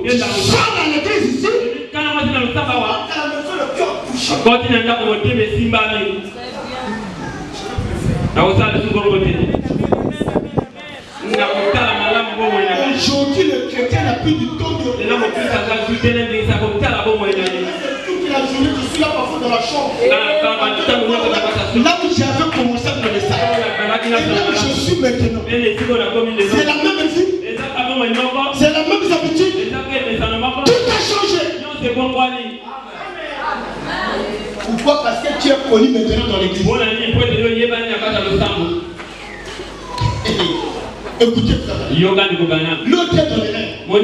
Tu sors dans l'église ici, tu rentres à la maison, le cœur touché. Aujourd'hui, le chrétien n'a plus du temps de toute la journée, je suis là parfois dans la chambre. Là où j'avais commencé le message, et là où je suis maintenant, c'est la même vie, c'est la même habitude. Tout a changé. Pourquoi? Parce que tu es connu maintenant dans l'église. Écoutez, l'autre est dans les rêves. Vous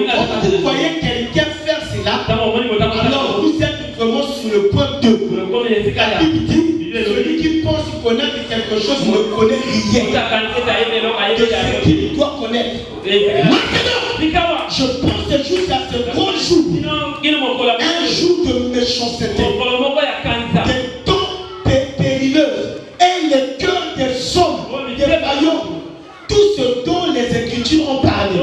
voyez quelqu'un faire cela, alors vous êtes vraiment sur le point 2. La Bible dit, celui qui pense connaître quelque chose ne connaît rien de ce qu'il doit connaître. Maintenant, je pense juste à ce gros jour, un jour de méchanceté, des temps périlleux et les cœurs des sommes, des vaillants. Tout ce dont les Écritures ont parlé,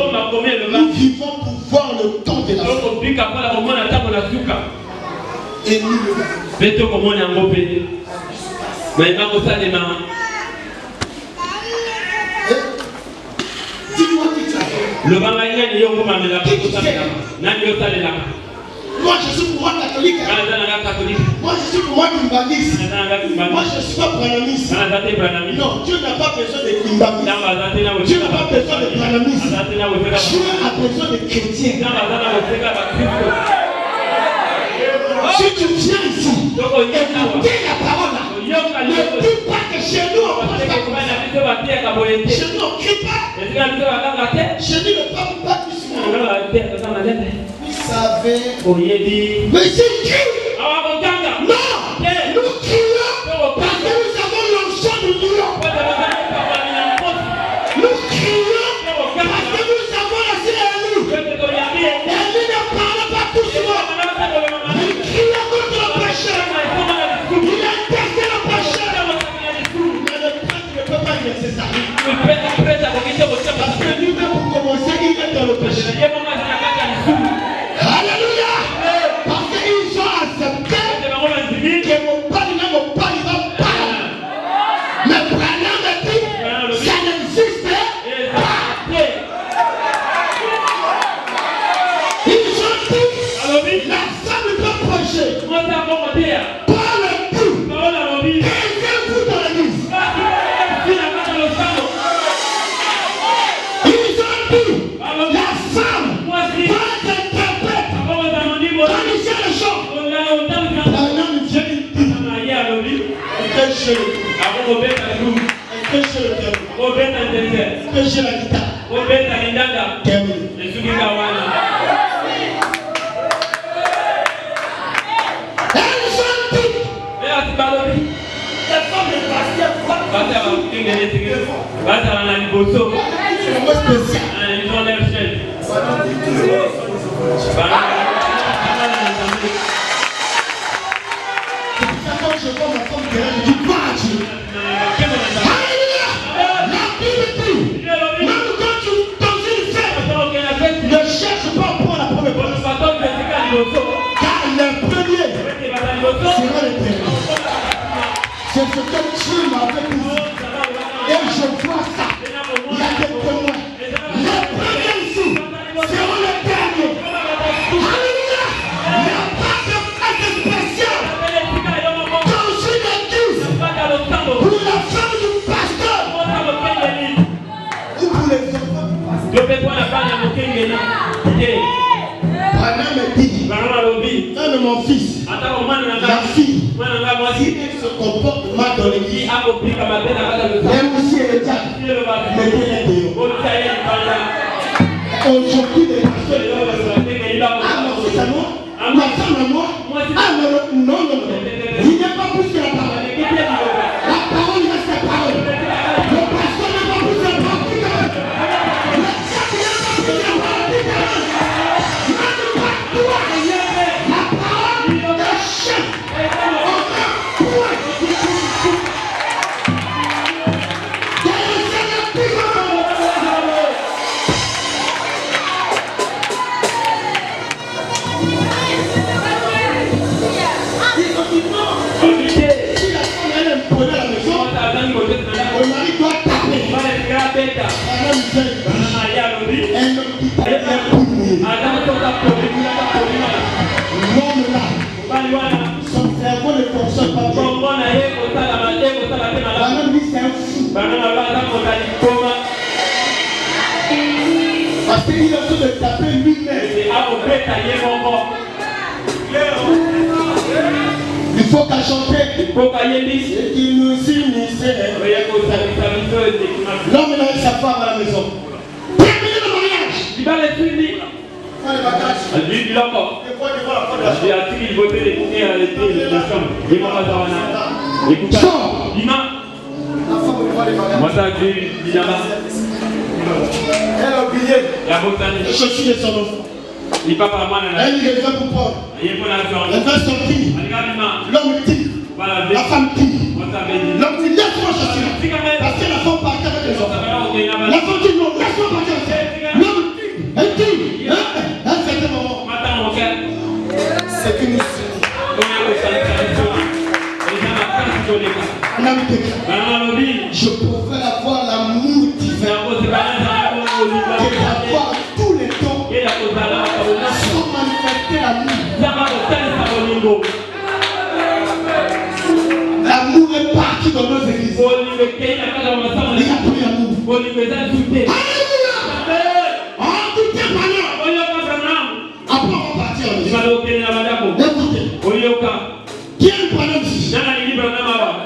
nous vivons pour voir le temps de la fin. Et nous le dis-moi qui tu es. Moi je suis pour moi catholique. Moi je suis pour moi kimbaniste. Moi je suis pas branhamiste. Non, Dieu n'a pas besoin de kimbaniste. Dieu n'a pas besoin de branhamiste. Dieu a besoin de chrétiens. Si tu viens ici, écoutez la parole là. Ne dis pas que chez nous on pense pas comme ça. Chez nous on crie pas. Chez nous le pape pas plus souvent. Vous savez. Mais c'est qui? Non. Nous crions parce que nous avons l'onction du lion. Nous crions parce que nous avons la Élie. Élie ne parle pas tout souvent. Il crie contre le péché. Il a testé le péché. Mais le prêtre obeta drum. Est-ce que j'ai le piano? Obeta ndenge. Est-ce que j'ai la guitare? Obeta lindanga. Terminé. Yesu kingawana. Ils ont leur chef. Quand je vois ma femme derrière, je dis pas à Dieu. Alléluia. La Bible dit, même quand tu dans une fête, ne cherche pas à prendre la première place. Car le premier sera l'éternel. C'est ce que Dieu m'a fait ici. Et je vois ça. Il y a des témoins. Les premiers ici seront les derniers. Alléluia. Il n'y a pas de fête spéciale dans une église pour la femme du pasteur ou pour les enfants du pasteur. Branham me dit, même mon fils, ma fille, si elle se comporte mal dans l'église, elle aussi elle est diable, mettez-les dehors. Aujourd'hui, les pasteurs, ah mon fils à moi, ma femme à moi, ah non, il n'est pas plus que la parole. La parole reste la parole. Le pasteur n'est pas plus que la parole. Le chef n'est pas plus que la parole. La parole est chef. Son cerveau ne fonctionne pas bien. C'est un fou. Parce qu'il est en train de taper lui-même. Il faut qu'à chanter. Et qu'il nous unissait. L'homme a sa femme à la maison. Terminé le mariage. Pas les bagages. Elle a oublié les chaussures de son enfant. Elle devait pour prendre. Elle va sortir. L'homme tire. La femme tire. L'homme dit laisse-moi chaussure. Parce que la femme partait avec les enfants. La femme dit non, laisse-moi partir. L'homme tire. Elle tire. À un certain moment. C'est une histoire. Je préfère avoir l'amour divin que d'avoir tous les temps sans manifester l'amour. L'amour est parti dans nos églises. Il n'y a plus d'amour. Alléluia. En tout cas, après on va partir. Écoutez. Qui est le Branham ici? Écoutez Branham.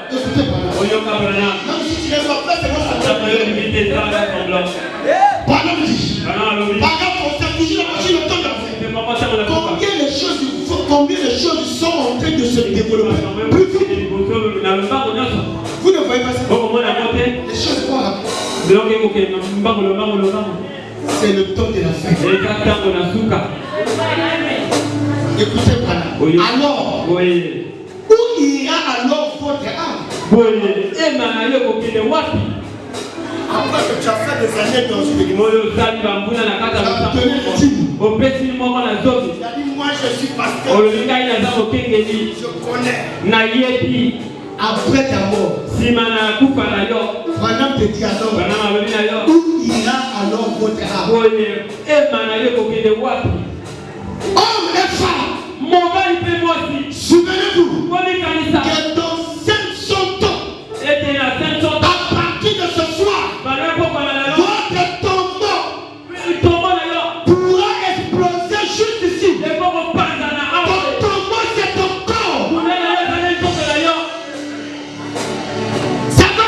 Même si tu n'es pas prêt, c'est moi qui Branham dit. Par exemple, on s'est toujours la machine au temps de combien de choses sont en train de se développer. Plus vite. Vous ne voyez pas ça? Les choses vont rappeler. C'est le temps de la fête. Écoutez Branham. Alors, où ira alors votre âme? Après que tu as fait des années dans une église, tu as obtenu le titre. Il a dit moi je suis pasteur. Je connais. Après ta mort, Branham te dit alors, où ira alors votre âme? Homme et femme, souvenez-vous que dans 500 ans, à partir de ce soir, votre tombeau pourra exploser juste ici. Ton tombeau, c'est ton corps. Ça va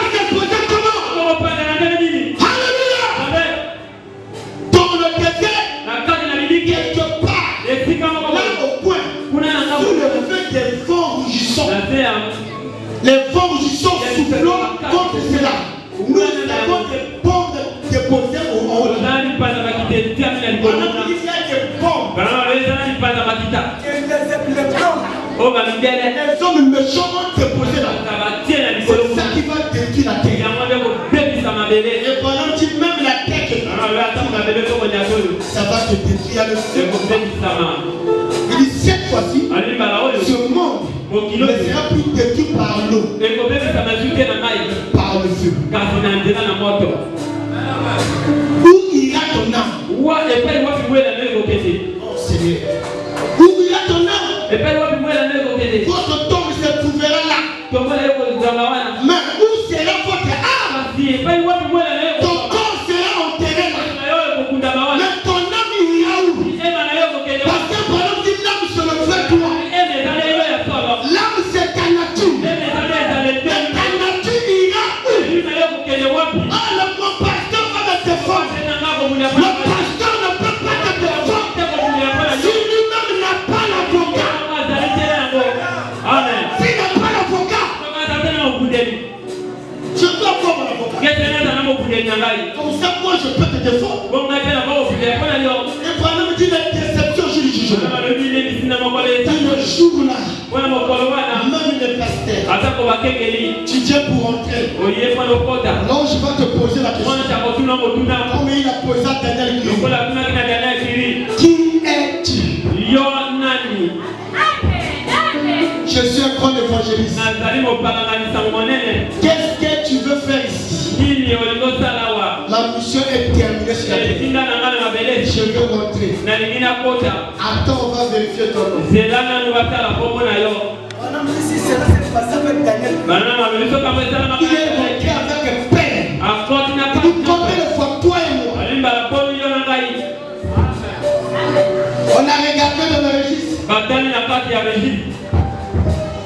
likolo. Il y a des bombes. Bana baleza na lipanda makita. Les blancs. Oh balingele. Les hommes méchants vont te poser là. Tabatie na likolo. C'est ça qui va détruire la terre. Yango nde kobebisa mabele. Et pendant que même la terre, Bana baleza ata mabele tokonya tolo. ça va te détruire le feu. Ekobebisama. Il dit cette fois-ci, Ali bala oyo. ce monde ne sera plus détruit par l'eau, Ekobebisama zute na mai. par le feu. Kasi na nzela na moto. Où ira ton âme? Wa epai wapi wela na ekokende. Oh Seigneur. Où ira ton âme? Epai wapi wela na ekokende. Votre tombe se trouvera là. Tombola ekozala wana. Mais où sera votre âme? Kasi epai wapi wela na Ton ekokende. corps sera enterré là. Na yo ekokundama wana. Mais ton âme ira où? Ema na yo ekokende wana. Parce que pendant que l'âme se le fait toi, Ema ezala yo ya solo. l'âme c'est ta nature. Ema ezala ezala Mais ete. ta nature ira où? Na yo ekokende wapi. Ah, mon pasteur va me défendre. Tena ngako mulia Le pa. pasteur ne peut pas te défendre Teko mulia pa. si lui-même n'a pas l'avocat. Azali tena yango. Amen. S'il n'a pas l'avocat, Kama azatena mokundeli. je dois avoir mon avocat. Ketena azana mokundeli na ngai. Comme ça, moi, je peux te défendre. Bonga tena kwa ofile kwa leo. Et pendant que tu as une déception sur le jugement, Kama lobile bisina mokole. dans le jour-là, Wana mokolo wana. même le pasteur, Atako bakengeli. tu viens pour entrer. Oye pa lokota. Alors, je vais te poser la Mwana question. cha kotuna motuna. Comme il a posé à Daniel Guillaume. Lokola tuna kina dana kiri. Qui es-tu? Yo nani. Je suis un grand évangéliste. Nazali mopanganisa monene. Qu'est-ce que tu veux faire ici? Nini olingo salawa. La mission est terminée sur la terre. Etinda na ngana mabele. Je veux rentrer. Na lingina kota. Attends, on va vérifier ton nom. Zelana no batala kombo na yo. Madame, si cela s'est passé avec Daniel, Bana mabele so kama sala il est mabele. rentré avec peine. Akoti na Il dit combien de fois toi et moi, Alimba la poli yo na ngai. on a regardé dans le registre Batani na kati ya registre.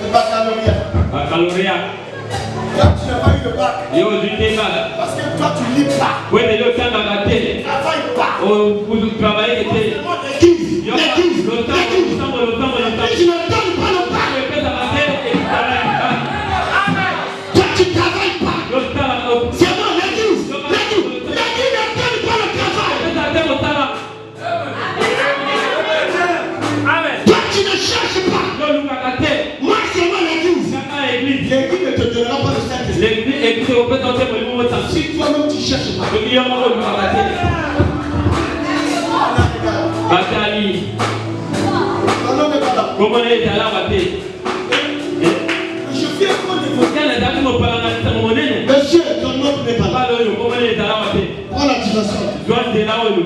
le baccalauréat. Bakaloria. Toi, tu n'as pas eu le bac. Yo zute bala. Parce que toi, tu lis pas. Wende yo tanga batele. Travaille pas. O kuzu travailler que te. L'église, Yo l'église, lo tango l'église. lo Et tu ne donnes pas le bac. Pesa batele e travailler. Toi, tu ne travailles pas. Yo tala o. C'est bon, l'église, l'église. L'église ne donne pas le travail. Pesa temo tala. Amen. Toi, tu ne cherches pas. Yo lukakate. Moi, c'est moi l'église. Kaka église. L'église ne te donnera pas le Saint-Esprit. L'église église au pesa temo le momo tansi. Si toi-même tu cherches pas. Yo yo mo lukakate. Batali. Ton nom n'est pas là. Comment est ala bate. Je viens pour l'évangile. Kana datu mo palanganisa monene. Monsieur, ton nom n'est pas là. Balo yo comment est ala bate. Prends la dimension. Joan de la oyo.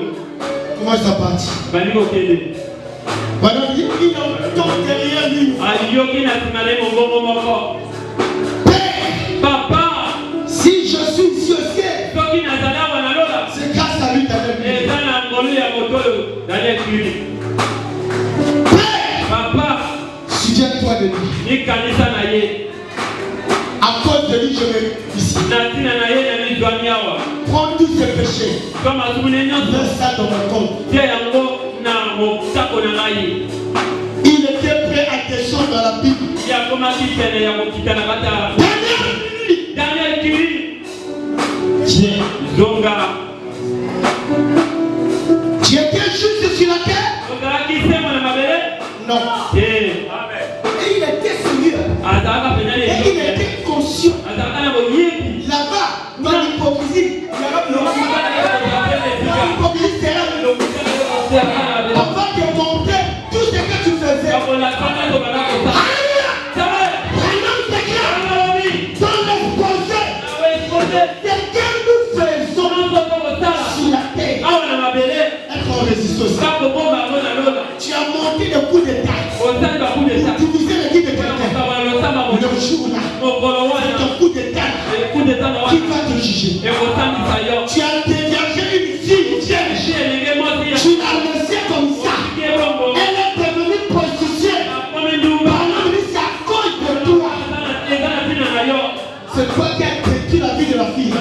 Comment ça partit? Balingo kende. Madame, il entend derrière lui. Aliyoki na simale mongongo moko. Père, Papa, si je suis ici au ciel, soki nazala wana lola. c'est grâce à lui Daniel. Eza na ngolu ya motolo Daniel Kiri. Père, Papa, souviens-toi de lui. ni kanisa na ye. À cause de lui, je vais ici. Na tina na ye na mizwani awa. Prends tous ses péchés. Kama asumune nyonso. Mets ça dans mon compte. Tie yango na motako na ngai. Il était prêt à descendre dans la Bible. Ya komaki pene ya kokita na kata. Daniel Kiri. Tiens, Zonga. tu étais juste sur la terre? Ozalaki sema na mabele. Non. Eh. Et il était sérieux. Azalaka penale Et il ezoke. était conscient. Azalaka na boyebi. Là-bas, dans l'hypocrisie, l'hypocrisie, c'est là. On va te montrer tout ce que tu faisais. Alléluia. Maintenant, déclare dans l'exposé ce que nous faisons sur la terre. Être en résistance. Tu as monté le coup d'état. Tu disais le coup de quelqu'un. Le jour-là, c'est un coup d'état qui va te juger. Tu as déviagé une fille vierge. Tu l'as laissée comme ça. Elle est devenue prostituée. Pendant lui, c'est à cause de toi. C'est toi qui as détruit la vie de la fille.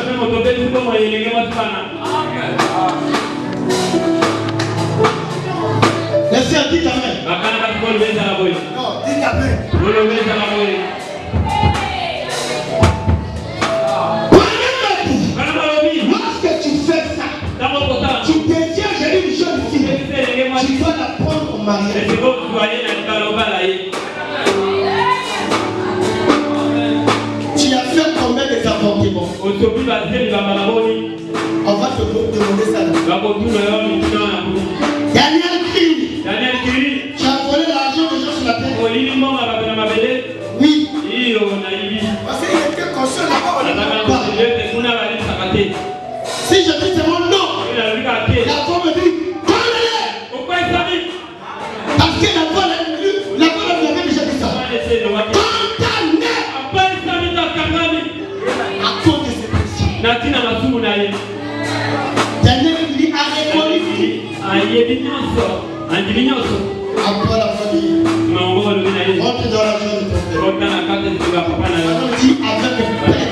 Laissez un dit amen. Non, dis amen. Lorsque tu fais ça, tu deviens une jeune fille. mariage. Tu as fait combien des avortements? On va te demander ça. Daniel crie. Tu as volé l'argent des gens sur la terre? Oui. Parce qu'il était conscient là-bas, on ne pas. Si je dis c'est mon nom, la femme me dit, condamné. Parce que la femme lui avait déjà dit ça. Condamné. À cause de ces principes. Daniel dit, après la famille, rentre dans la joie de ton père. On dit avec le père.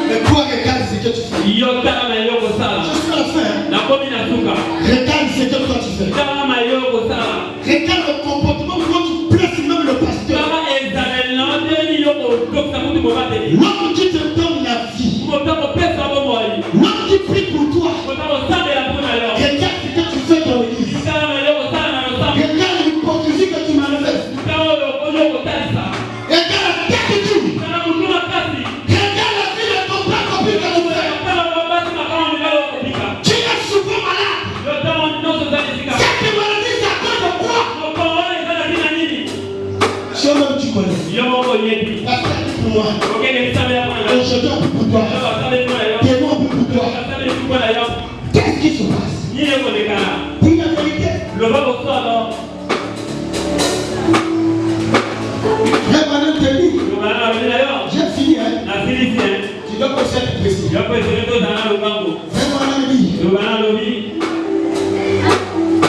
Mais toi, regarde ce que tu fais. Jusqu'à la fin. Regarde ce que toi tu fais. Regarde le comportement quand tu places même le pasteur. L'homme qui te donne la vie. L'homme qui prie pour toi. Regarde ce que tu fais dans l'église. Regarde l'hypocrisie que tu manifestes. Regarde la tête. Regarde la vie de ton père copine que tu fais. Tu es souvent malade. Cette maladie, c'est à cause de quoi? Toi-même, tu connais. Parce que pour moi. Aujourd'hui, on peut pour toi. Demain, on peut pour toi. Qu'est-ce qui se passe? Dis la vérité. Frère Manon te dit, j'ai fini, hein? Tu dois penser être précis. Frère Manon dit,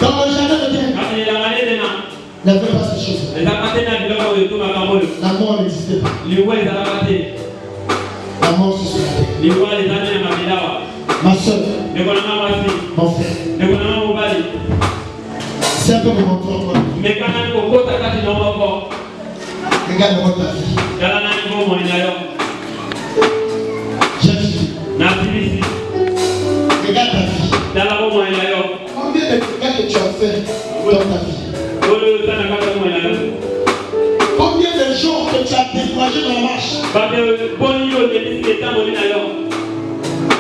dans le jardin de Dieu, il n'avait pas ces choses. La mort n'existait pas. La mort se soit. Ma soeur, mon frère, c'est un peu mon tour. Regarde-moi ta vie. J'ai fini. Regarde ta vie. Combien de dégâts que tu as fait dans ta vie? Combien de jours que tu as découragé dans la marche?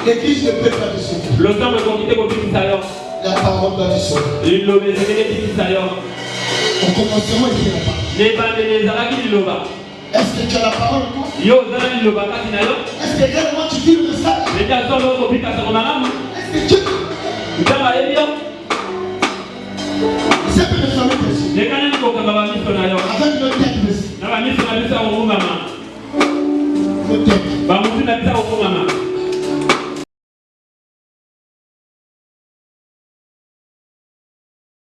L'église ne peut pas te sauver. La parole doit te sauver. Au commencement, il y a la parole. Est-ce que tu as la parole toi? Est-ce que réellement tu vis le message? Est-ce que tu... C'est peu de famille précis. Avec le tête précis. Le tête.